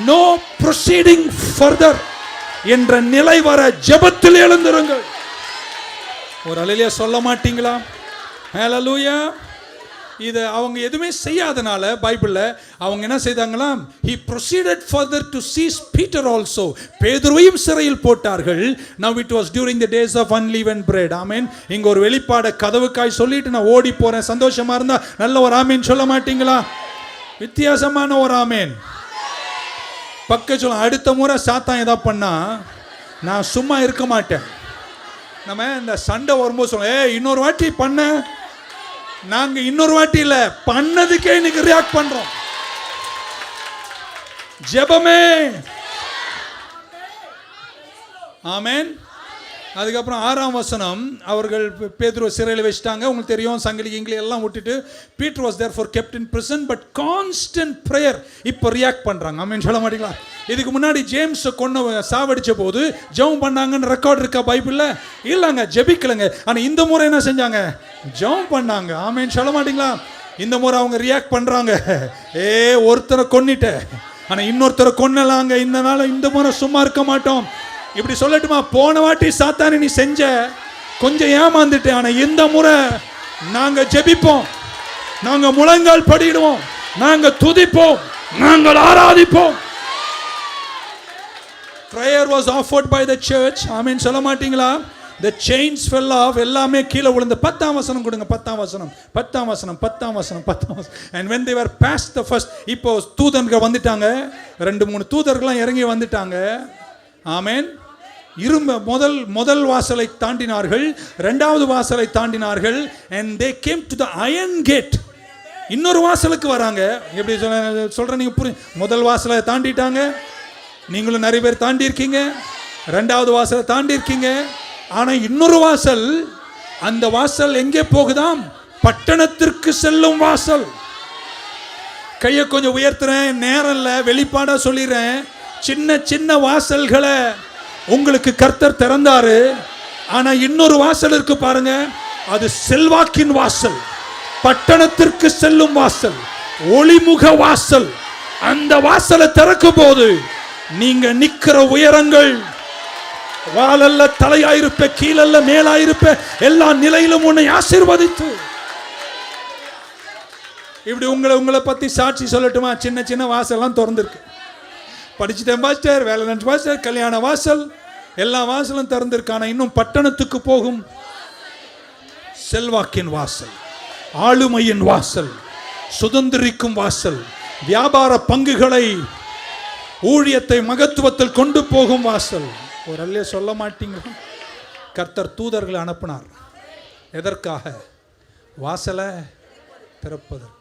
no proceeding further என்ற நிலை வர ஜெபத்தில் எழுந்திருங்கள். ஒரு அல்லேலூயா சொல்ல மாட்டீங்களா? ஹalleluya. இது அவங்க எதுவுமே செய்யாதனால பைபிள்ல அவங்க என்ன செய்தாங்களாம்? he proceeded further to seize Peter also. பேதுருவையும் சிறையில் போட்டார்கள். now it was during the days of unleavened bread. ஆமென். இங்க ஒரு வெளிப்பாட கதவுக்காய் சொல்லிட்டு நான் ஓடி போறேன். சந்தோஷமா இருந்தா நல்ல ஒரு ஆமென் சொல்ல மாட்டீங்களா? வித்தியாசமான ஒரு ஆமென். பக்க சொல்ல. அடுத்த முறை சாத்தான் ஏதா பண்ணா நான் சும்மா இருக்க மாட்டேன். நம்ம இந்த சண்டை வரும்போது சொல்ல இன்னொரு வாட்டி பண்ண, நாங்க இன்னொரு வாட்டி இல்ல பண்ணதுக்கே இன்னைக்கு ரியாக்ட் பண்றோம். ஜெபமே. ஆமென். அதுக்கப்புறம் 6ஆம் வசனம், அவர்கள் பேதுருவை சிறையில் வச்சுட்டாங்க. உங்களுக்கு தெரியும், சங்கிலி கிங்கிலி எல்லாம் விட்டுட்டு Peter was there for kept in prison but constant prayer. இப்போ ரியாக்ட் பண்ணுறாங்க. ஆமென் சொல்ல மாட்டீங்களா? இதுக்கு முன்னாடி ஜேம்ஸை கொண்டு சாவடிச்ச போது ஜெபம் பண்ணாங்கன்னு ரெக்கார்ட் இருக்கா பைபிளில்? இல்லைங்க, ஜெபிக்கலைங்க. ஆனால் இந்த முறை என்ன செஞ்சாங்க? ஜெபம் பண்ணாங்க. ஆமென் சொல்ல மாட்டீங்களா? இந்த முறை அவங்க ரியாக்ட் பண்ணுறாங்க. ஒருத்தரை கொன்னிட்ட, ஆனால் இன்னொருத்தரை கொன்னலாங்க. இந்த நாள் இந்த முறை சும்மா இருக்க மாட்டோம். இப்படி சொல்லட்டுமா, போன வாட்டி சாத்தானே நீ செஞ்ச கொஞ்சம் ஏமாந்துட்டு, ஆனா இந்த முறை நாங்க ஜெபிப்போம், நாங்க முழங்கால் படிடுவோம், நாங்க துதிப்போம், நாங்கள் ஆராதிப்போம். Prayer was offered by the church. ஆமென் சொல்ல மாட்டீங்களா? The chains fell off. எல்லாமே கீழே விழுந்து. 10ஆம் வசனம் கொடுங்க. 10ஆம் வசனம். And when they were past the first, இப்போ தூதர்கள் வந்துட்டாங்க. 2-3 தூதர்கள்லாம் இறங்கி வந்துட்டாங்க. ஆமென். முதல் வாசலை தாண்டினார்கள், 2வது வாசலை தாண்டினார்கள். and they came to the iron gate. இன்னொரு வாசலுக்கு வராங்க. எப்படி சொல்றேன் நீங்க புரியும்? முதல் வாசலை தாண்டிட்டாங்க. நீங்களும் நிறைய பேர் தாண்டி இருக்கீங்க. 2வது வாசலை தாண்டி இருக்கீங்க. ஆனா இன்னொரு வாசல், அந்த வாசல் எங்கே போகுதாம்? பட்டணத்திற்கு செல்லும் வாசல். கையை கொஞ்சம் உயர்த்துறேன், நேரம் இல்லை, வெளிப்பாடா சொல்லிடுறேன். சின்ன சின்ன வாசல்களை உங்களுக்கு கர்த்தர் திறந்தாரு. ஆனா இன்னொரு வாசல் இருக்கு பாருங்க, அது செல்வாக்கின் வாசல், பட்டணத்திற்கு செல்லும் வாசல், ஒளிமுக வாசல். அந்த வாசலை திறக்கும் போது நீங்க நிக்கிற உயரங்கள், வாலல்ல தலையாயிருப்ப, கீழல்ல மேலாயிருப்ப, எல்லா நிலையிலும் உன்னை ஆசீர்வதித்து. இப்படி உங்களை பத்தி சாட்சி சொல்லட்டுமா? சின்ன சின்ன வாசல்லாம் திறந்திருக்கு. படிச்சுட்டேன் பாஸ்டர், வேலை நினைச்சு பாஸ்டர், கல்யாண வாசல், எல்லா வாசலும் திறந்திருக்கான. இன்னும் பட்டணத்துக்கு போகும் செல்வாக்கின் வாசல், ஆளுமையின் வாசல், சுதந்திரிக்கும் வாசல், வியாபார பங்குகளை, ஊழியத்தை மகத்துவத்தில் கொண்டு போகும் வாசல். ஒரு அல்லே சொல்ல மாட்டீங்க. கர்த்தர் தூதர்களை அனுப்பினார். எதற்காக? வாசலை திறப்பதற்கு.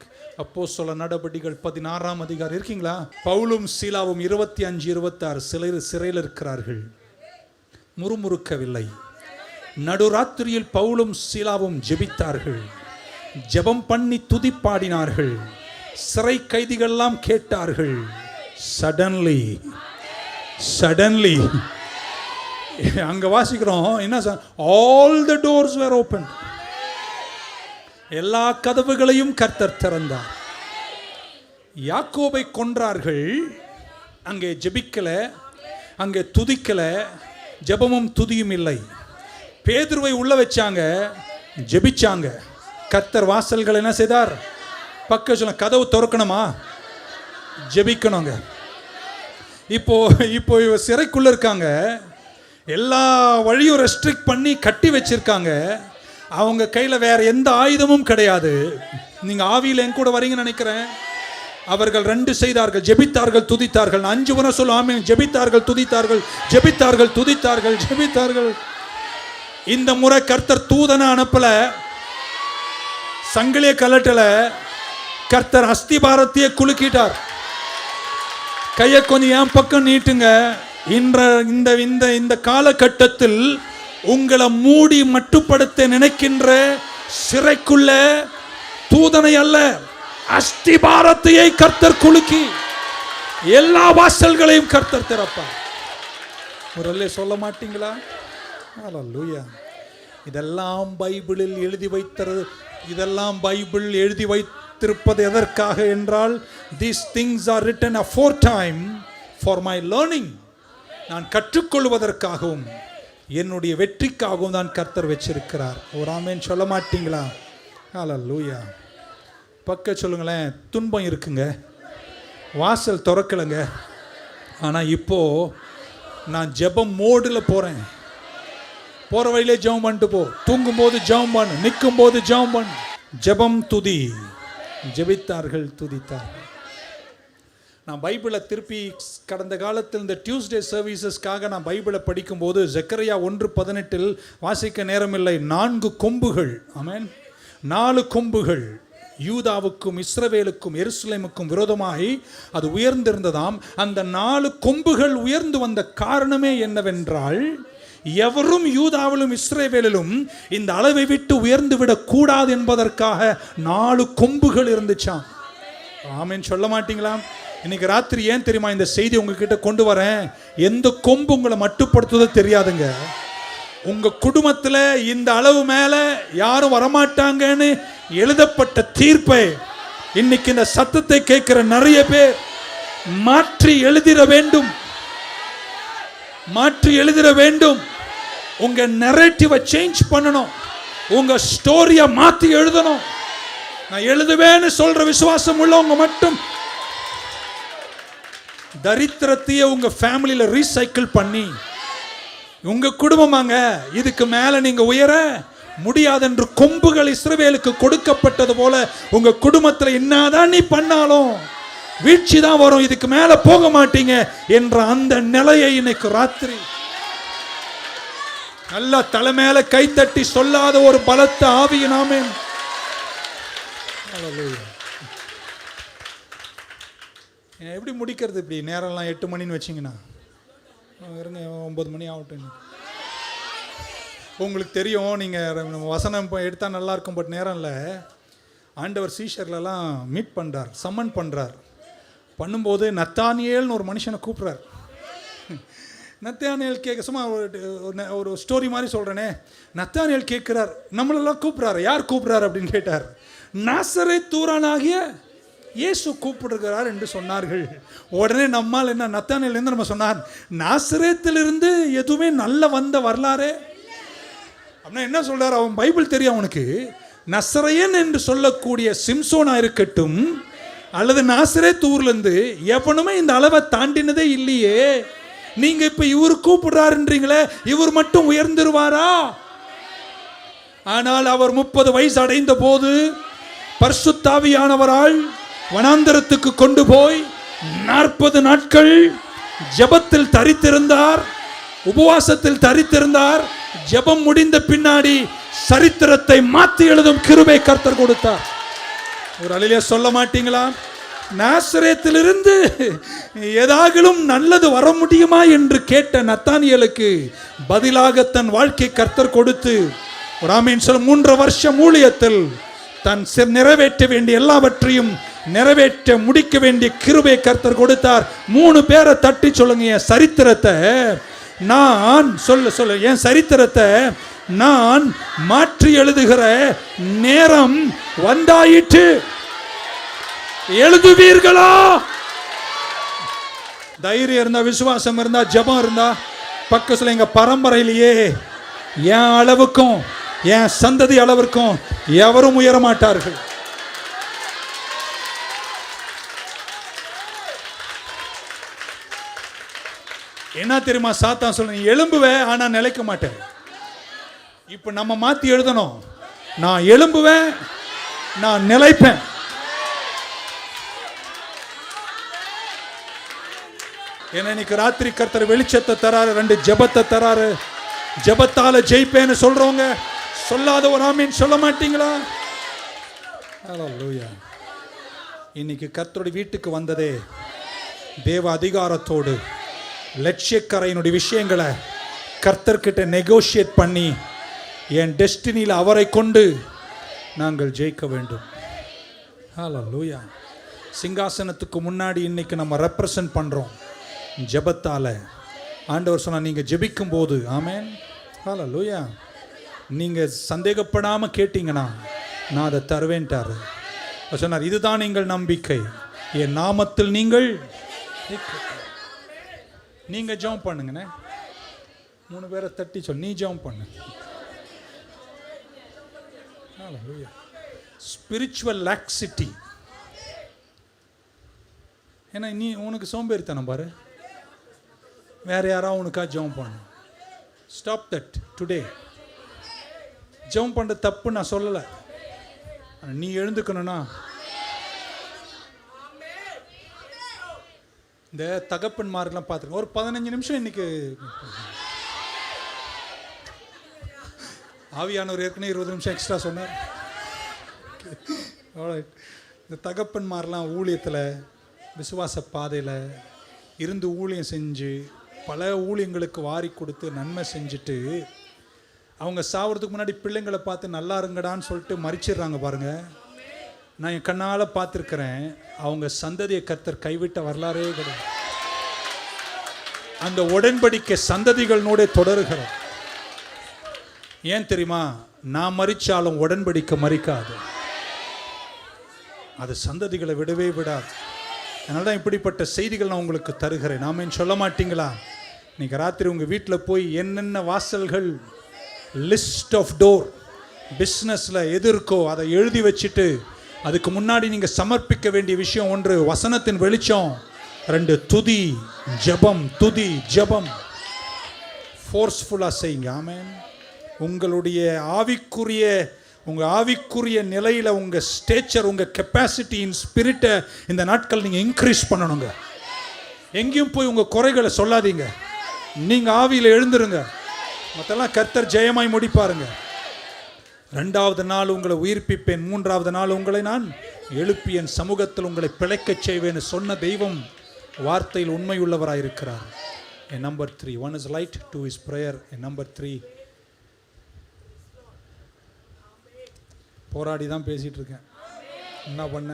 அப்போஸ்தலர் நடபடிகள் 16ஆம் அதிகாரம் இருக்கீங்களா? பவுலும் சீலாவும் 25-26 சிறையில் இருக்கிறார்கள். முறுமுறுக்கவில்லை. நடுராத்திரியில் பவுலும் சீலாவும் ஜெபித்தார்கள். ஜெபம் பண்ணி துதிப்பாடினார்கள். சிறை கைதிகள் கேட்டார்கள். சடன்லி அங்க வாசிக்கிறோம் என்ன? All the doors were open. எல்லா கதவுகளையும் கர்த்தர் திறந்தார். யாக்கோபை கொன்றார்கள். அங்கே ஜெபிக்கல, அங்கே துதிக்கல, ஜெபமும் துதியும் இல்லை. பேதுருவை உள்ள வச்சாங்க, ஜெபிச்சாங்க. கர்த்தர் வாசல்கள் என்ன செய்தார்? பக்கம் சொல்ல, கதவு திறக்கணுமா? ஜெபிக்கணுங்க. இப்போ சிறைக்குள்ள இருக்காங்க. எல்லா வழியும் ரெஸ்ட்ரிக்ட் பண்ணி கட்டி வச்சிருக்காங்க. அவங்க கையில வேற எந்த ஆயுதமும் கிடையாது. நீங்க ஆவியில என் கூட வரீங்கன்னு நினைக்கிறேன். அவர்கள் 2 செய்தார்கள், ஜெபித்தார்கள், துதித்தார்கள். 5 முறை சொல்லுவாங்க, ஜெபித்தார்கள், துதித்தார்கள், ஜெபித்தார்கள், துதித்தார்கள், ஜெபித்தார்கள். இந்த முறை கர்த்தர் தூதனை அனுப்பல, சங்கிலிய கலட்டல, கர்த்தர் அஸ்திபாரத்தையே குலுக்கிட்டார். கையை கொஞ்சம் என் பக்கம் நீட்டுங்க. இந்த காலகட்டத்தில் உங்களை மூடி மட்டுப்படுத்த நினைக்கின்ற சிறைக்குள்ள தூதனை அல்ல, அஸ்திபாரத்தையை கர்த்தர் குலுக்கி எல்லா வாசல்களையும் கர்த்தர் திறப்பார். ஒரு அல்லே சொல்ல மாட்டீங்களா? ஹல்லேலூயா. இதெல்லாம் பைபிளில் எழுதி வைத்தது. இதெல்லாம் பைபிள் எழுதி வைத்திருப்பது எதற்காக என்றால், these things are written aforetime for my learning. நான் கற்றுக்கொள்வதற்காகவும் என்னுடைய வெற்றிக்காகவும் தான் கர்த்தர் வச்சிருக்கிறார். ஒரு ஆமென் சொல்ல மாட்டீங்களா? ஹல்லேலூயா. பக்க சொல்லுங்களேன். துன்பம் இருக்குங்க, வாசல் திறக்கலைங்க, ஆனால் இப்போ நான் ஜெபம் மோடில் போகிறேன். போகிற வழியிலே ஜெபம் பண்ணிட்டு போ, தூங்கும்போது ஜெபம் பண்ணு, நிற்கும் போது ஜெபம் பண்ணு. ஜெபம் துதி. ஜெபித்தார்கள், துதித்தார்கள். நான் பைபிளை திருப்பி கடந்த காலத்தில் இந்த டியூஸ்டே சர்வீசஸ்க்காக நான் பைபிளை படிக்கும்போது ஜெக்கரியா 1:18 வாசிக்க நேரமில்லை. 4 கொம்புகள், ஆமென், 4 கொம்புகள் யூதாவுக்கும் இஸ்ரவேலுக்கும் எருசலேமுக்கும் விரோதமாய் அது உயர்ந்திருந்ததாம். அந்த 4 கொம்புகள் உயர்ந்து வந்த காரணமே என்னவென்றால், எவரும் யூதாவிலும் இஸ்ரவேலிலும் இந்த அளவை விட்டு உயர்ந்து விடக் கூடாது என்பதற்காக 4 கொம்புகள் இருந்துச்சாம். ஆமென் சொல்ல மாட்டீங்களா? இன்னைக்கு ராத்திரி ஏன் தெரியுமா இந்த செய்தி உங்ககிட்ட கொண்டு வரேன்? எந்த கொம்பு உங்களை மட்டுப்படுத்துவதோ தெரியாதுங்க. உங்க குடும்பத்தில் இந்த அளவு மேல யாரும் வரமாட்டாங்கன்னு எழுதப்பட்ட தீர்ப்பை இன்னைக்கு இந்த சத்தத்தை கேட்கிற நிறைய பேர் மாற்றி எழுதிட வேண்டும். மாற்றி எழுதிட வேண்டும். உங்க நரேட்டிவை சேஞ்ச் பண்ணணும். உங்க ஸ்டோரியை மாத்தி எழுதணும். நான் எழுதுவேன்னு சொல்ற விசுவாசம் உள்ளவங்க மட்டும் தரித்திரத்தையே உங்க ஃபேமிலியில ரீசைக்கிள் பண்ணி, உங்க குடும்பமாங்க இதுக்கு மேல நீங்க உயர முடியாது என்று கொம்புகள் இஸ்ரவேலுக்கு கொடுக்கப்பட்டது போல உங்க குடும்பத்துல என்னதான் நீ பண்ணாலும் வீழ்ச்சி தான் வரும், இதுக்கு மேல போக மாட்டீங்க என்ற அந்த நிலையை இன்னைக்கு ராத்திரி நல்லா தலை மேல கைத்தட்டி சொல்லாத ஒரு பலத்த ஆவியினாமே. எப்படி முடிக்கிறது? இப்படி நேரம்லாம் 8 மணின்னு வச்சிங்கன்னா இருங்க 9 மணி ஆகட்டும். உங்களுக்கு தெரியும், நீங்கள் வசனம் எடுத்தால் நல்லா இருக்கும். பட் நேரம் இல்லை. ஆண்டவர் சீஷர்லாம் மீட் பண்ணுறார், சம்மன் பண்ணுறார். பண்ணும்போது நத்தானியேல்னு ஒரு மனுஷனை கூப்பிட்றார். நத்தானியேல் கேட்க சும்மா ஒரு ஸ்டோரி மாதிரி சொல்கிறேனே. நத்தானியேல் கேட்குறார், நம்மளெல்லாம் கூப்பிட்றாரு. யார் கூப்பிட்றாரு அப்படின்னு கேட்டார். நாசரேத் தூரானாகிய இயேசு கூப்பிடுகிறார் என்று சொன்னார்கள். உடனே நம்மால் என்ன நத்தானியேல் நம்ம சொன்னார், நாசரேத்திலிருந்து எதுவுமே நல்ல வந்த வரலாறு அப்படின்னா என்ன சொல்றாரு? அவன் பைபிள் தெரியும் அவனுக்கு. நசரேயன் என்று சொல்லக்கூடிய சிம்சோனா இருக்கட்டும் அல்லது நாசரேத் ஊர்லேருந்து எவனுமே இந்த அளவை தாண்டினதே இல்லையே. நீங்க இப்ப இவர் கூப்பிடுறாருன்றீங்களே, இவர் மட்டும் உயர்ந்துருவாரா? ஆனால் அவர் 30 வயசு அடைந்த போது பரிசுத்தாவியானவரால் வனாந்தரத்துக்கு கொண்டு போய் 40 நாட்கள் ஜெபத்தில் தரித்திருந்தார், உபவாசத்தில் தரித்திருந்தார். ஜெபம் முடிந்த பின்னாடி சரித்திரத்தை மாற்றி எழுதும் கிருபை கர்த்தர் கொடுத்தார். ஒரு அலையிலே சொல்ல மாட்டீங்களா? நாசரேத்திலிருந்து ஏதாகிலும் நல்லது வர முடியுமா என்று கேட்ட நத்தானியேலுக்கு பதிலாக தன் வாழ்க்கை கர்த்தர் கொடுத்து ஒரு ஆமீன் சொல்ல 3 வருஷம் ஊழியத்தில் தன் நிறைவேற்ற வேண்டிய எல்லாவற்றையும் நிறைவேற்ற முடிக்க வேண்டிய கிருபை கர்த்தர் கொடுத்தார். 3 பேரை தட்டி சொல்லுங்க, என் சரித்திரத்தை நான் சொல்ல என் சரித்திரத்தை நான் மாற்றி எழுதுகிற நேரம் வந்தாயிற்று. எழுதுவீர்களா? தைரியம் இருந்தா, விசுவாசம் இருந்தா, ஜெபம் இருந்தா, பக்கத்துல எங்க பரம்பரையிலேயே என் அளவுக்கும் என் சந்ததி அளவிற்கும் எவரும் உயர மாட்டார்கள். என்ன தெரியுமா சாத்தான் சொல்ல, எழும்புவேன் ஆனா நிலைக்க மாட்டேன். இப்ப நம்ம மாத்தி எழுதணும், நான் எழும்புவேன் நான் நிலைப்பேன். ஏன்னா இன்னைக்கு ராத்திரி கர்த்தர் வெளிச்சத்தை தராரு, 2 ஜெபத்தை தராரு. ஜெபத்தால ஜெயிப்பேன்னு சொல்றவங்க சொல்லாத ஒரு ஆமீன் சொல்ல மாட்டீங்களா? ஹல்லேலூயா. இன்னைக்கு கர்த்தருடைய வீட்டுக்கு வந்ததே தேவ அதிகாரத்தோடு லட்சியக்கரையினுடைய விஷயங்களை கர்த்தர்கிட்ட நெகோஷியேட் பண்ணி என் டெஸ்டினியில் அவரை கொண்டு நாங்கள் ஜெயிக்க வேண்டும். ஹல்லேலூயா. சிங்காசனத்துக்கு முன்னாடி இன்னைக்கு நம்ம ரெப்ரசன்ட் பண்றோம் ஜெபத்தால. ஆண்டவர் சொன்னா, நீங்க ஜெபிக்கும் போது ஆமென் ஹல்லேலூயா, நீங்க சந்தேகப்படாம கேட்டீங்கன்னா நான் அதை தருவேன்ட்டாரு. சொன்னார், இதுதான் எங்கள் நம்பிக்கை, என் நாமத்தில் நீங்கள் ஜெபம் பண்ணுங்கண்ணே. 3 பேரை தட்டி சொல், நீ ஜெபம் பண்ணு. Spiritual laxity. ஏன்னா நீ உனக்கு சோம்பேறித்தனம் பாரு, வேற யாராவது உனக்கா ஜெபம் பண்ணு. Stop that today. ஜெபம் பண்ணுற தப்பு நான் சொல்லலை, நீ எழுந்துக்கணும்னா இந்த தகப்பன்மாரெல்லாம் பார்த்துருங்க. ஒரு 15 நிமிஷம் இன்னைக்கு ஆவியானவர் ஏற்கனவே 20 நிமிஷம் எக்ஸ்ட்ரா சொன்னார். இந்த தகப்பன்மாரெலாம் ஊழியத்தில் விசுவாச பாதையில் இருந்து ஊழியம் செஞ்சு பல ஊழியங்களுக்கு வாரி கொடுத்து நன்மை செஞ்சுட்டு அவங்க சாவறதுக்கு முன்னாடி பிள்ளைங்களை பார்த்து நல்லா இருங்கடான்னு சொல்லிட்டு மறிச்சிடுறாங்க பாருங்க. நான் என் கண்ணால் பார்த்துருக்கிறேன். அவங்க சந்ததியை கர்த்தர் கைவிட்ட வரலாறே கிடையாது. அந்த உடன்படிக்கை சந்ததிகளோட தொடருகிறார். ஏன் தெரியுமா? நான் மறிச்சாலும் உடன்படிக்கை மறிக்காது, அது சந்ததிகளை விடவே விடாது. அதனால தான் இப்படிப்பட்ட செய்திகள் நான் உங்களுக்கு தருகிறேன். நாம சொல்ல மாட்டீங்களா? இன்னைக்கு ராத்திரி உங்கள் வீட்டில் போய் என்னென்ன வாசல்கள், லிஸ்ட் ஆஃப் டோர் பிஸ்னஸில் எது இருக்கோ அதை எழுதி வச்சுட்டு அதுக்கு முன்னாடி நீங்கள் சமர்ப்பிக்க வேண்டிய விஷயம் 1 வசனத்தின் வெளிச்சம், 2 துதி ஜெபம். துதி ஜெபம் ஃபோர்ஸ்ஃபுல்லாக செய்யுங்க. ஆமென். உங்களுடைய ஆவிக்குரிய நிலையில் உங்கள் ஸ்டேச்சர், உங்கள் கெப்பாசிட்டி இன் ஸ்பிரிட்டை இந்த நாட்கள் நீங்கள் இன்க்ரீஸ் பண்ணணுங்க. எங்கேயும் போய் உங்கள் குறைகளை சொல்லாதீங்க. நீங்கள் ஆவியில் எழுந்துருங்க. மற்றெல்லாம் கர்த்தர் ஜெயமாய் முடிப்பாருங்க. 2வது நாள் உங்களை உயிர்ப்பிப்பேன், 3வது நாள் உங்களை நான் எழுப்பி என் சமூகத்தில் உங்களை பிழைக்கச் செய்வேன் சொன்ன தெய்வம் வார்த்தையில் உண்மையுள்ளவராயிருக்கிறார். என் number 3, 1 is light, 2 is prayer. என் நம்பர் 3, போராடி தான் பேசிகிட்டு இருக்கேன். என்ன பண்ண?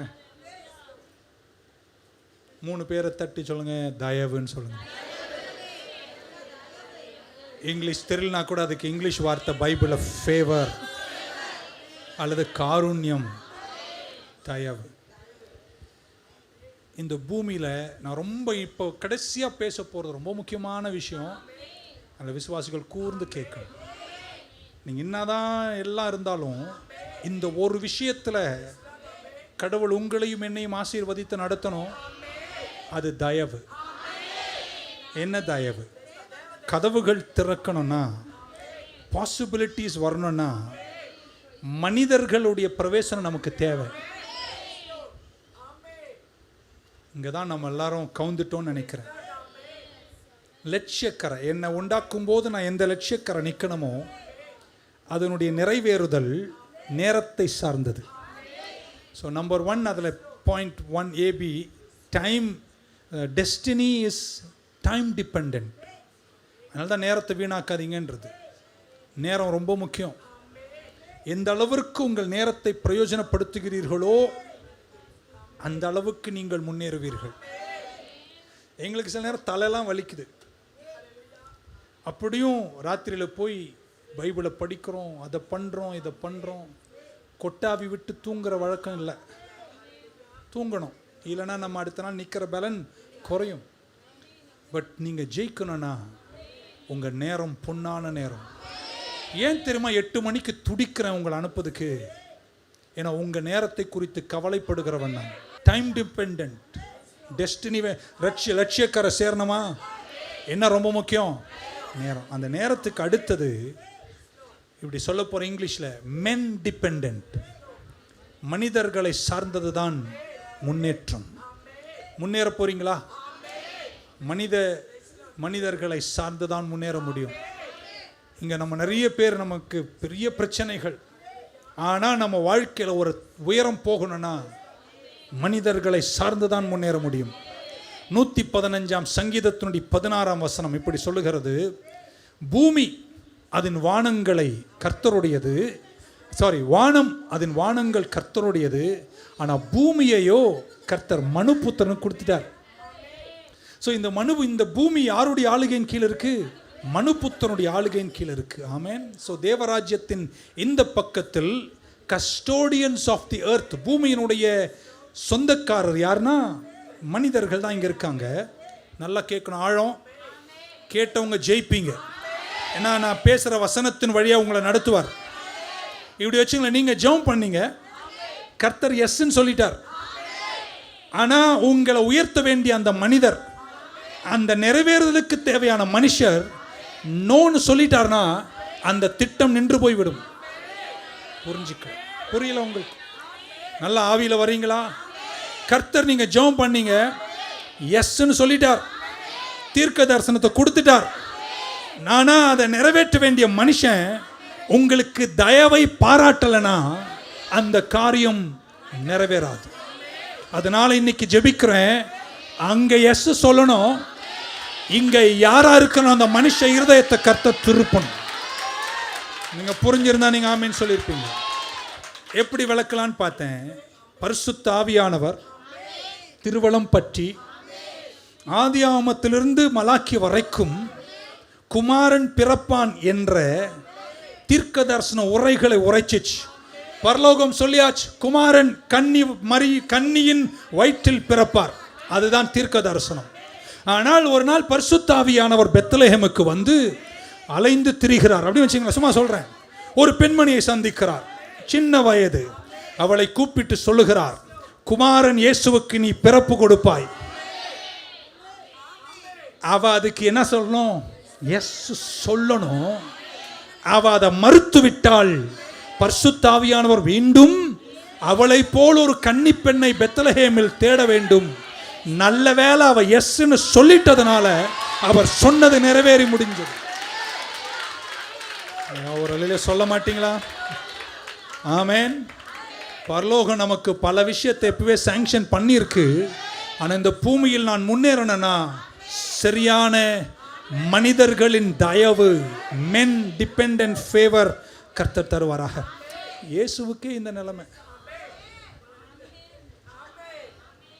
3 பேரை தட்டி சொல்லுங்கள், தயவுன்னு சொல்லுங்கள். இங்கிலீஷ் தெரியலனா கூட அதுக்கு இங்கிலீஷ் வார்த்தை பைபிளில் ஃபேவர் அல்லது காருண்யம், தயவு. இந்த பூமியில் நான் ரொம்ப இப்போ கடைசியாக பேச போகிறது ரொம்ப முக்கியமான விஷயம். அந்த விசுவாசிகள் கூர்ந்து கேட்கணும். நீங்கள் என்னதான் எல்லாம் இருந்தாலும் இந்த ஒரு விஷயத்தில் கடவுள் உங்களையும் என்னையும் ஆசீர்வதித்து நடத்தணும். அது தயவு. என்ன தயவு? கதவுகள் திறக்கணும்னா, பாசிபிலிட்டிஸ் வரணும்னா மனிதர்களுடைய பிரவேசனம் நமக்கு தேவை. இங்கே தான் நம்ம எல்லாரும் கவுந்துட்டோம்னு நினைக்கிறேன். லட்சியக்கரை என்னை உண்டாக்கும் போது நான் எந்த லட்சியக்கரை நிற்கணுமோ அதனுடைய நிறைவேறுதல் நேரத்தை சார்ந்தது. ஸோ நம்பர் 1 அதில் point 1 AB, time. Destiny is time depend. அதனால தான் நேரத்தை வீணாக்காதீங்கன்றது. நேரம் ரொம்ப முக்கியம். எந்த அளவிற்கு உங்கள் நேரத்தை பிரயோஜனப்படுத்துகிறீர்களோ அந்த அளவுக்கு நீங்கள் முன்னேறுவீர்கள். எங்களுக்கு சில நேரம் தலையெல்லாம் வலிக்குது. அப்படியும் ராத்திரியில் போய் பைபிளை படிக்கிறோம், அதை பண்ணுறோம், இதை பண்ணுறோம். கொட்டாவி விட்டு தூங்குகிற வழக்கம் இல்லை. தூங்கணும், இல்லைன்னா நம்ம அடுத்த நாள் நிற்கிற பலன் குறையும். பட் நீங்கள் ஜெயிக்கணும்னா உங்கள் நேரம் பொன்னான நேரம். ஏன் தெரியுமா 8 மணிக்கு துடிக்கிறேன் உங்களை அனுப்புறதுக்கு? ஏன்னா உங்கள் நேரத்தை குறித்து கவலைப்படுகிறவன் நான். Time depend. டெஸ்டினி லட்சியக்கரை சேரணுமா? என்ன ரொம்ப முக்கியம்? நேரம். அந்த நேரத்துக்கு அடுத்தது இப்படி சொல்ல போகிற இங்கிலீஷில் மென் டிபெண்ட். மனிதர்களை சார்ந்தது தான் முன்னேற்றம். முன்னேற போகிறீங்களா? மனிதர்களை சார்ந்து தான் முன்னேற முடியும். இங்கே நம்ம நிறைய பேர், நமக்கு பெரிய பிரச்சனைகள். ஆனால் நம்ம வாழ்க்கையில் ஒரு உயரம் போகணும்னா மனிதர்களை சார்ந்து தான் முன்னேற முடியும். 115ஆம் சங்கீதத்தினுடைய 16ஆம் வசனம் இப்படி சொல்லுகிறது, பூமி அதன் வானங்களை கர்த்தருடையது, வானம் அதன் வானங்கள் கர்த்தருடையது, ஆனால் பூமியையோ கர்த்தர் மனுபுத்திரனுக்கு கொடுத்துட்டார். ஸோ இந்த பூமி யாருடைய ஆளுகையின் கீழே இருக்கு? மனுபுத்திரனுடைய ஆளுகையின் கீழே இருக்கு. ஆமென். ஸோ தேவராஜ்யத்தின் இந்த பக்கத்தில் கஸ்டோடியன்ஸ் ஆஃப் தி எர்த், பூமியினுடைய சொந்தக்காரர் யாருன்னா மனிதர்கள் தான் இங்கே இருக்காங்க. நல்லா கேட்கணும், ஆழம். கேட்டவங்க ஜெயிப்பீங்க. ஏன்னா நான் பேசுகிற வசனத்தின் வழியாக உங்களை நடத்துவார். இப்படி வச்சுங்களேன், நீங்கள் ஜெபம் பண்ணீங்க, கர்த்தர் எஸ்ன்னு சொல்லிட்டார். ஆனால் உங்களை உயர்த்த வேண்டிய அந்த மனிதர், அந்த நிறைவேறுதலுக்கு தேவையான மனுஷர் நோன்னு சொல்லிட்டார்னா அந்த திட்டம் நின்று போய்விடும். புரிஞ்சுக்க புரியல உங்களுக்கு? நல்லா ஆவியில் வரீங்களா? கர்த்தர் நீங்கள் ஜெபம் பண்ணீங்க, எஸ்ன்னு சொல்லிட்டார், தீர்க்க தரிசனத்தை கொடுத்துட்டார். நானா அதை நிறைவேற்ற வேண்டிய மனுஷன் உங்களுக்கு தயவை பாராட்டலைன்னா அந்த காரியம் நிறைவேறாது. அதனால இன்னைக்கு ஜெபிக்கிறேன், அங்கே எஸ் சொல்லணும், இங்க யாரா இருக்கணும், அந்த மனுஷ இருதயத்தை கர்த்தர் திருப்பணும். நீங்க புரிஞ்சிருந்தா நீங்க ஆமீன் சொல்லியிருப்பீங்க. எப்படி விளக்கலான்னு பார்த்தேன். பரிசுத்த ஆவியானவர் திருவலம் பற்றி ஆதியாகமத்திலிருந்து மலாக்கி வரைக்கும் குமாரன் பிறப்பான் என்ற தீர்க்க தரிசன உரைகளை உரைச்சிச்சு. பரலோகம் சொல்லியாச்சு, குமாரன் கன்னியின் வயிற்றில் பிறப்பார். அதுதான் தீர்க்க தரிசனம். ஆனால் ஒரு நாள் பரிசுத்த ஆவியானவர் பெத்லஹேமுக்கு வந்து அலைந்து திரிகிறார். அப்படி வச்சுங்களா, சும்மா சொல்றேன். ஒரு பெண்மணியை சந்திக்கிறார், சின்ன வயது. அவளை கூப்பிட்டு சொல்லுகிறார், குமாரன் இயேசுவுக்கு நீ பிறப்பு கொடுப்பாய். அவ அதுக்கு என்ன சொல்லணும்? எஸ் சொல்லணும். அவ அதை மறுத்து விட்டாள். பரிசுத்த ஆவியானவர் மீண்டும் அவளை போல் ஒரு கன்னி பெண்ணை பெத்லஹேமில் தேட வேண்டும். நல்ல வேளை அவ எஸ்ன்னு சொல்லிட்டதுனால அவர் சொன்னது நிறைவேறி முடிஞ்சது. ஒரு சொல்ல மாட்டீங்களா? ஆமென். பரலோகம் நமக்கு பல விஷயத்தை எப்பவே சாங்ஷன் பண்ணியிருக்கு. ஆனால் இந்த பூமியில் நான் முன்னேறணும்னா சரியான மனிதர்களின் தயவு, மென் டிபெண்டன்ட் ஃபேவர் கர்த்தர் தருவாராக. இயேசுவுக்கே இந்த நிலைமை.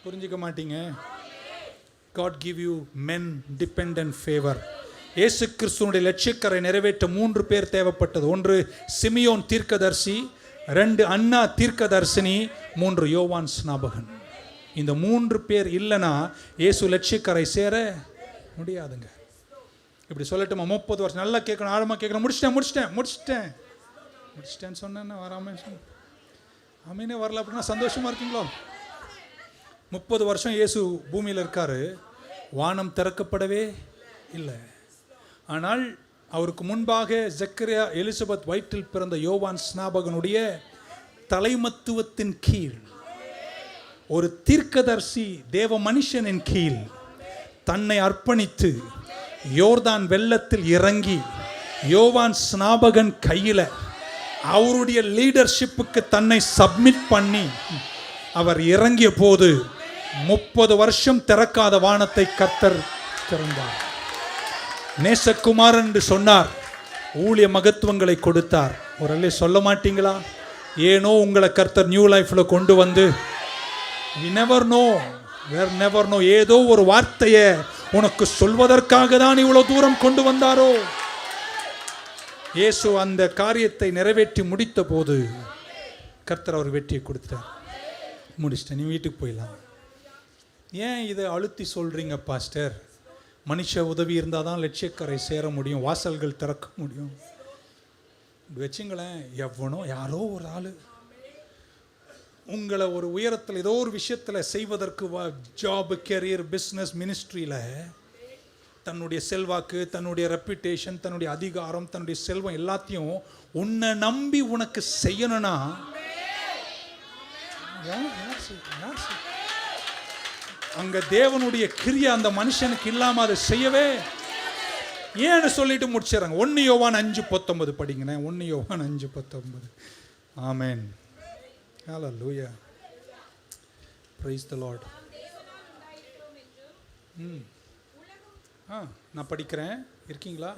புரிஞ்சிக்க மாட்டீங்க. God give you men dependent favor. இயேசு கிறிஸ்துவினுடைய லட்சியக்கரை நிறைவேற்ற 3 பேர் தேவைப்பட்டது. 1 சிமியோன் தீர்க்கதரிசி, 2 அன்னா தீர்க்கதரிசினி, 3 யோவான் ஸ்நாபகன். இந்த 3 பேர் இல்லைன்னா இயேசு லட்சியக்கரை சேர முடியாதுங்க. இப்படி சொல்லட்டுமா? 30 வருஷம் நல்லா கேட்கணும், ஆழமாக கேட்கணும். முடிச்சிட்டேன்னு சொன்னேன்னா வராமல் சொன்னேன். ஆமீனே வரல அப்படின்னா சந்தோஷமா இருக்கீங்களோ? 30 வருஷம் இயேசு பூமியில் இருக்காரு. வானம் திறக்கப்படவே இல்லை. ஆனால் அவருக்கு முன்பாக ஜக்கரியா எலிசபெத் வயிற்றில் பிறந்த யோவான் ஸ்நாபகனுடைய தலைமத்துவத்தின் கீழ், ஒரு தீர்க்கதரிசி தேவ மனுஷனின் கீழ் தன்னை அர்ப்பணித்து யோர்தான் வெள்ளத்தில் இறங்கி யோவான் ஸ்நாபகன் கையில் அவருடைய லீடர்ஷிப்புக்கு தன்னை சப்மிட் பண்ணி அவர் இறங்கிய போது 30 வருஷம் திறக்காத வானத்தை கர்த்தர் திறந்தார். நேசகுமாரன் என்று சொன்னார். ஊழிய மகத்துவங்களை கொடுத்தார். ஒரு சொல்ல மாட்டீங்களா? ஏனோ உங்களை கர்த்தர் நியூ லைஃப்ல கொண்டு வந்து never know ஏதோ ஒரு வார்த்தையை உனக்கு சொல்வதற்காக தான் இவ்வளவு தூரம் கொண்டு வந்தாரோ. இயேசு அந்த காரியத்தை நிறைவேற்றி முடித்த போது கர்த்தர் அவர் வெற்றியை கொடுத்தார். முடிச்சிட்டேன், நீ வீட்டுக்கு போயிடலாம். ஏன் இதை அழுத்தி சொல்றீங்க பாஸ்டர்? மனுஷ உதவி இருந்தால் தான் லட்சியக்கரை சேர முடியும், வாசல்கள் திறக்க முடியும். வச்சுங்களேன், எவனோ யாரோ ஒரு ஆள் உங்களை ஒரு உயரத்தில் ஏதோ ஒரு விஷயத்தில் செய்வதற்கு, ஜாப், கெரியர், பிஸ்னஸ், மினிஸ்ட்ரியில் தன்னுடைய செல்வாக்கு, தன்னுடைய ரெப்யூட்டேஷன், தன்னுடைய அதிகாரம், தன்னுடைய செல்வம் எல்லாத்தையும் உன்னை நம்பி உனக்கு செய்யணும்னா அங்க தேவனுடைய கிரியை அந்த மனுஷனுக்கு இல்லாம அதை செய்யவே ஏன்னு சொல்லிட்டு முடிச்சிடறாங்க. 1 யோவான் 5:19 படிங்க. 1 யோவான் 5:19. Amen. Hallelujah. Praise the lord. நான் படிக்கிறேன், இருக்கீங்களா?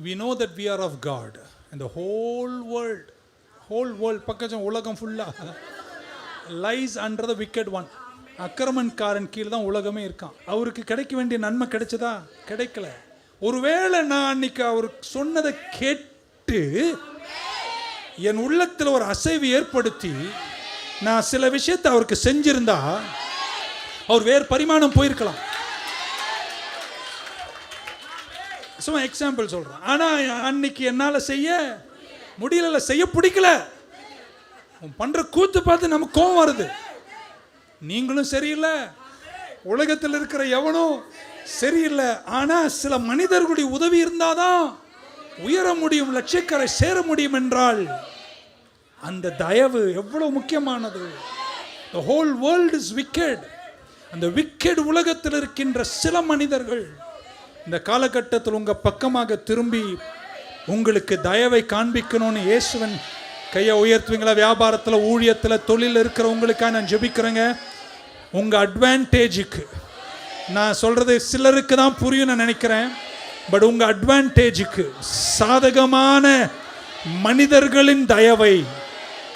We know that we are of God and the whole world பக்கம் உலகம் ஃபுல்லா lies under the wicked one. அக்கிரமன்காரன் கீழ் தான் உலகமே இருக்கான். அவருக்கு கிடைக்க வேண்டிய நன்மை கிடைச்சதா? கிடைக்கல. ஒருவேளை நான் அன்னைக்கு அவர் சொன்னதை கேட்டு என் உள்ளத்தில் ஒரு அசைவு ஏற்படுத்தி நான் சில விஷயத்தை அவருக்கு செஞ்சிருந்தா அவர் வேறு பரிமாணம் போயிருக்கலாம். சும்மா எக்ஸாம்பிள் சொல்றேன். ஆனா அன்னைக்கு என்னால செய்ய முடியல, செய்ய பிடிக்கல. பண்ற கூத்து பார்த்து நமக்கு கோவம் வருது. நீங்களும் சரியில்லை, உலகத்தில் இருக்கிற எவனும் சரியில்லை. ஆனா சில மனிதர்களுடைய உதவி இருந்தாதான் உயர முடியும், லட்சியக்கரை சேர முடியும் என்றால் அந்த தயவு எவ்வளவு முக்கியமானது. The whole world is wicked. அந்த wicked உலகத்தில் இருக்கின்ற சில மனிதர்கள் இந்த காலகட்டத்தில் உங்க பக்கமாக திரும்பி உங்களுக்கு தயவை காண்பிக்கணும்னு இயேசுவன் கையை உயர்த்துவீங்களா? வியாபாரத்தில், ஊழியத்தில், தொழில் இருக்கிறவங்களுக்காக நான் ஜெபிக்கிறேங்க. உங்க அட்வான்டேஜுக்கு நான் சொல்றது சிலருக்கு தான் புரியும் நான் நினைக்கிறேன். பட் உங்க அட்வான்டேஜுக்கு சாதகமான மனிதர்களின் தயவை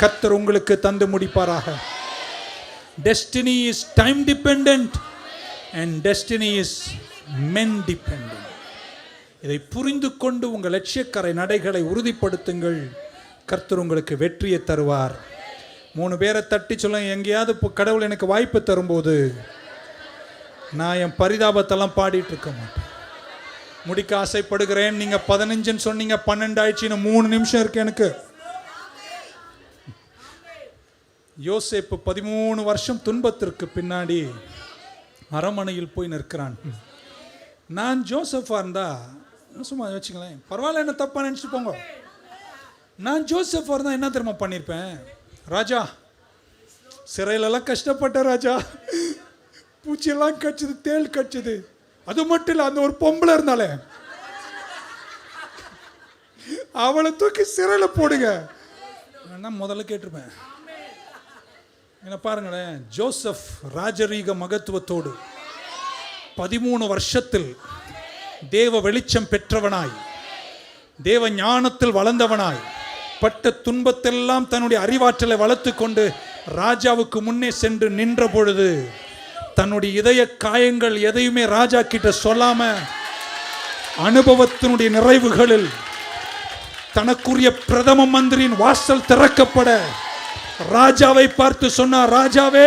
கர்த்தர் உங்களுக்கு தந்து முடிப்பாராக. Destiny is time dependent and destiny is men dependent. இதை புரிந்து கொண்டு உங்கள் லட்சியக்கரை நடைகளை உறுதிப்படுத்துங்கள். கர்த்தர் உங்களுக்கு வெற்றியை தருவார். 3 பேரை தட்டி சொல்லுங்க, எங்கேயாவது கடவுள் எனக்கு வாய்ப்பு தரும்போது நான் என் பரிதாபத்தெல்லாம் பாடிட்டு இருக்க மாட்டேன். முடிக்க ஆசைப்படுகிறேன். நீங்க 15 சொன்னீங்க, 12 ஆயிடுச்சு, 3 நிமிஷம் இருக்கு எனக்கு. யோசேப்பு 13 வருஷம் துன்பத்திற்கு பின்னாடி அரமனையில் போய் நிற்கிறான். நான் ஜோசஃபா இருந்தா சும்மா வச்சுங்களேன், பரவாயில்ல, என்ன தப்பா நினைச்சிட்டு போங்க. நான் ஜோசஃபா இருந்தா என்ன தெரியுமா பண்ணியிருப்பேன்? ராஜா, சிறையிலெல்லாம் கஷ்டப்பட்ட ராஜா, பூச்சியெல்லாம் கடிச்சது, தேள் கடிச்சது. அது மட்டும் இல்லை, அந்த ஒரு பொம்பளை இருந்தாலே அவளை தூக்கி சிறையில் போடுங்க. நான் முதல்ல கேட்டிருப்பேன். என்ன பாருங்களேன், ஜோசப் ராஜரீக மகத்துவத்தோடு 13 வருஷத்தில் தேவ வெளிச்சம் பெற்றவனாய், தேவ ஞானத்தில் வளர்ந்தவனாய், பட்ட துன்பத்தெல்லாம் தன்னுடைய அறிவாற்றலை வளர்த்து கொண்டு ராஜாவுக்கு முன்னே சென்று நின்ற பொழுது தன்னுடைய இதய காயங்கள் எதையுமே ராஜா கிட்ட சொல்லாம அனுபவத்தினுடைய நிறைவுகளில் தனக்குரிய பிரதம மந்திரியின் வாசல் திறக்கப்பட ராஜாவை பார்த்து சொன்னார், ராஜாவே,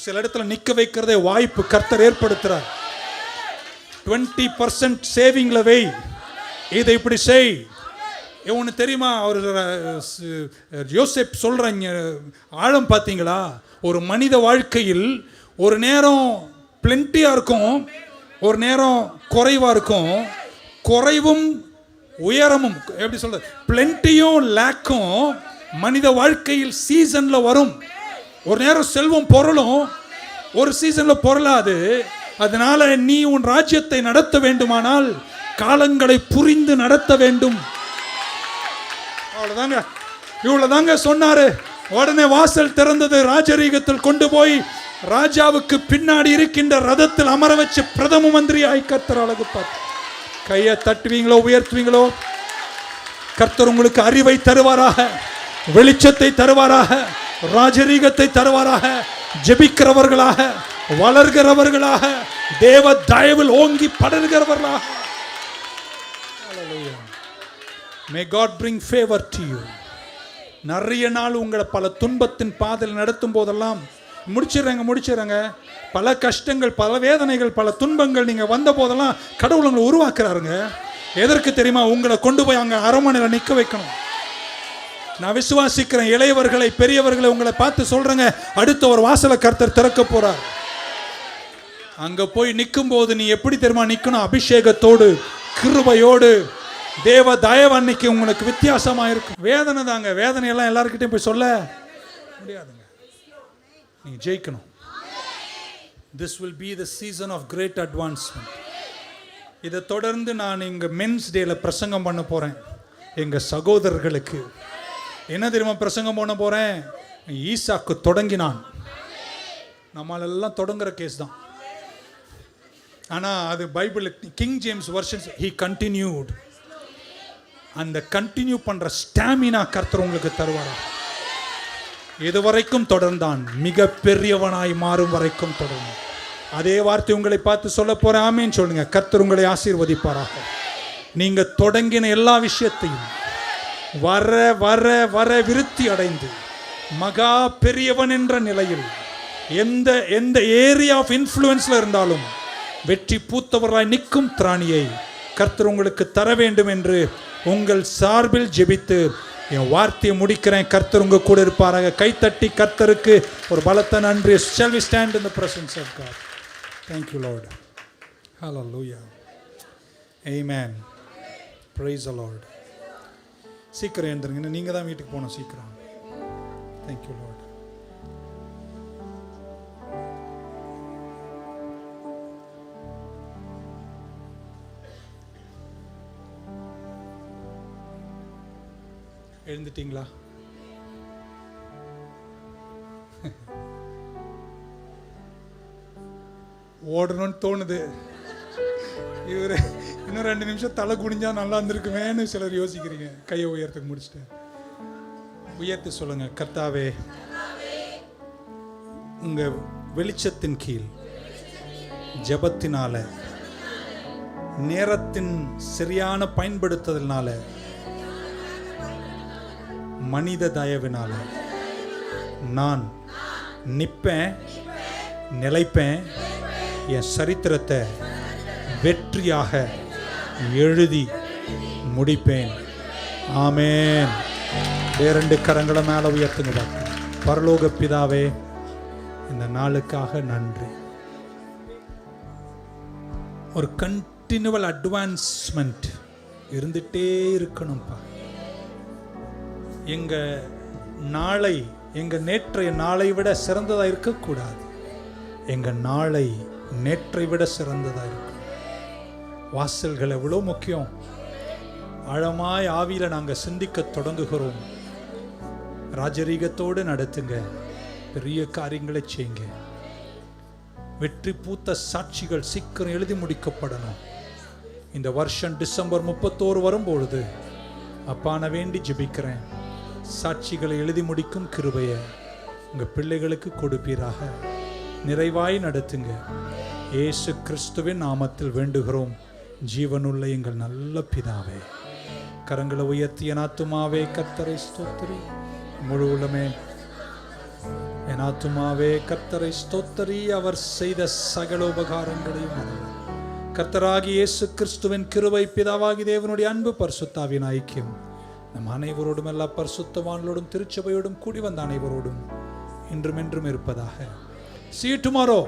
சில இடத்துல நிக்க வைக்கிறதே வாய்ப்பு கர்த்தர் ஏற்படுத்துறார். 20% சேவிங்ல வை, இதை இப்படி செய். ஒன்று தெரியுமா, அவர் யோசேப் சொல்ற ஆழம் பார்த்தீங்களா? ஒரு மனித வாழ்க்கையில் ஒரு நேரம் பிளென்டியா இருக்கும், ஒரு நேரம் குறைவா இருக்கும். குறைவும் உயரமும், எப்படி சொல்றது, பிளென்டியும் லேக்கும் மனித வாழ்க்கையில் சீசன்ல வரும். ஒரு நேரம் செல்வம் பொருளும், ஒரு சீசன்ல பொருளாது. அதனால நீ உன் ராஜ்யத்தை நடத்த வேண்டுமானால் காலங்களை புரிந்து நடத்த வேண்டும். அவ்வளவுதாங்க, இவ்வளவுதாங்க சொன்னாரு. உடனே வாசல் திறந்தது. ராஜரீகத்தில் கொண்டு போய் ராஜாவுக்கு பின்னாடி இருக்கின்ற ரதத்தில் அமர வச்சு பிரதம மந்திரி ஆய் கர்த்தர் அழகு பார்த்து. கையை தட்டுவீங்களோ, உயர்த்துவீங்களோ? கர்த்தர் உங்களுக்கு அறிவை தருவாராக, வெளிச்சத்தை தருவாராக, ராஜரீகத்தை தருவாராக. ஜெபிக்கிறவர்களாக, வளர்கிறவர்களாக, தேவ தயவில் ஓங்கி படர்கிறவர்களாக. May God bring favor to you. நிறைய நாள் உங்களை பல துன்பத்தின் பாதையில் நடத்தும் போதெல்லாம் முடிச்சிடறாங்க. பல கஷ்டங்கள், பல வேதனைகள், பல துன்பங்கள் நீங்க வந்த போதெல்லாம் கடவுள் உங்களை உருவாக்குறாருங்க. எதற்கு தெரியுமா? உங்களை கொண்டு போய் அங்க அரண்மனையில் நிற்க வைக்கணும். நான் விசுவாசிக்கிறேன், இளையவர்களை, பெரியவர்களை உங்களை பார்த்து சொல்றேங்க, அடுத்த ஒரு வாசலை கர்த்தர் திறக்க போறார். அங்க போய் நிற்கும் போது நீ எப்படி தெரியுமா நிற்கணும்? அபிஷேகத்தோடு, கிருபையோடு, தேவ தயவு. அன்னைக்கு உங்களுக்கு வித்தியாசமா இருக்கும். வேதனை தாங்க, வேதனையெல்லாம் எல்லாருக்கிட்டையும் போய் சொல்ல முடியாதுங்க. நீங்க ஜெயிக்கணும். This will be the season of great advancement. இதை தொடர்ந்து நான் இங்க மென்ஸ் டேல பிரசங்கம் பண்ண போறேன். எங்க சகோதரர்களுக்கு என்ன தெரியுமா பிரசங்கம் பண்ண போறேன்? ஈசாக்கு தொடங்கினான். நம்மளெல்லாம் தொடங்குற கேஸ் தான். ஆனா அது Bible king James version he continued. அந்த கண்டினியூ பண்ற ஸ்டாமினா கர்த்தர் உங்களுக்கு தருவாரா? இதுவரைக்கும் தொடர்ந்தான், மிக பெரியவனாய் மாறும் வரைக்கும் தொடர்ந்தான். அதே வார்த்தை உங்களை பார்த்து சொல்ல போறேன். ஆமேன் சொல்லுங்க. கர்த்தர் உங்களை ஆசீர்வதிப்பாராக. நீங்க தொடங்கின எல்லா விஷயத்தையும் வர வர வர விருத்தி அடைந்து மகா பெரியவன் என்ற நிலையில் எந்த எந்த ஏரியா ஆஃப் இன்ஃப்ளூயன்ஸ்ல இருந்தாலும் வெற்றி பூத்தவராய் நிற்கும் திராணியை கர்த்தர் உங்களுக்கு தர வேண்டும் என்று உங்கள் சார்பில் ஜெபித்து என் வார்த்தையை முடிக்கிறேன். கர்த்தர் உங்க கூட இருப்பாராக. கைத்தட்டி கர்த்தருக்கு ஒரு பலத்த நன்றி. Shall we stand in the presence of God? Thank you, Lord. Hallelujah. Amen. Praise the Lord. சீக்கிரம் எழுந்துருங்க, நீங்க தான் வீட்டுக்கு போகணும் சீக்கிரம். Thank you, Lord. எழுந்துட்டீங்களா? ஓடணும்னு தோணுது. இவர் இன்னும் 2 நிமிஷம் தலை குனிஞ்சா நல்லா இருந்திருக்குமேன்னு சிலர் யோசிக்கிறீங்க. கையை உயர்த்துக்கு முடிச்சுட்டு உயர்த்தி சொல்லுங்க, கர்த்தாவே உங்க வெளிச்சத்தின் கீழ் ஜெபத்தினால, நேரத்தின் சரியான பயன்படுத்துதல்னால, மனித தயவினால நான் நிற்பேன், நிலைப்பேன், என் சரித்திரத்தை வெற்றியாக எழுதி முடிப்பேன். ஆமென். 2 கரங்களை மேலே உயர்த்துங்க. பரலோக பிதாவே, இந்த நாளுக்காக நன்றி. ஒரு கண்டினியூவல் அட்வான்ஸ்மெண்ட் இருந்துட்டே இருக்கணும்ப்பா. எங்க நாளை, எங்க நேற்றைய நாளை விட சிறந்ததா இருக்கக்கூடாது. எங்க நாளை நேற்றை விட சிறந்ததா இருக்கும். வாசல்கள் எவ்வளோ முக்கியம். ஆழமாய் ஆவியில நாங்கள் சிந்திக்க தொடங்குகிறோம். ராஜரீகத்தோடு நடத்துங்க, பெரிய காரியங்களை செய்யுங்க. வெற்றி பூத்த சாட்சிகள் சீக்கிரம் எழுதி முடிக்கப்படணும். இந்த வருஷம் டிசம்பர் 31 வரும்பொழுது அப்பா நான் வேண்டி ஜெபிக்கிறேன், சாட்சிகளை எழுதி முடிக்கும் கிருபையை உங்க பிள்ளைகளுக்கு கொடுப்பீராக. நிறைவாய் நடத்துங்க. இயேசு கிறிஸ்துவின் நாமத்தில் வேண்டுகிறோம், ஜீவனுள்ள எங்கள் நல்ல பிதாவே. கரங்களை உயர்த்தி, என் ஆத்துமாவே கர்த்தரை ஸ்தோத்திரி, முழு உள்ளமே என் ஆத்துமாவே கர்த்தரை ஸ்தோத்திரி, அவர் செய்த சகல உபகாரங்களையும். கர்த்தராகிய இயேசு கிறிஸ்துவின் கிருபை, பிதாவாகி தேவனுடைய அன்பு, பரிசுத்தாவின் ஐக்கியம் நம் அனைவரோடும், எல்லா பரிசுத்தவான்களோடும், திருச்சபையோடும் கூடி வந்த அனைவரோடும் இன்றும் என்றும் இருப்பதாக. See you tomorrow.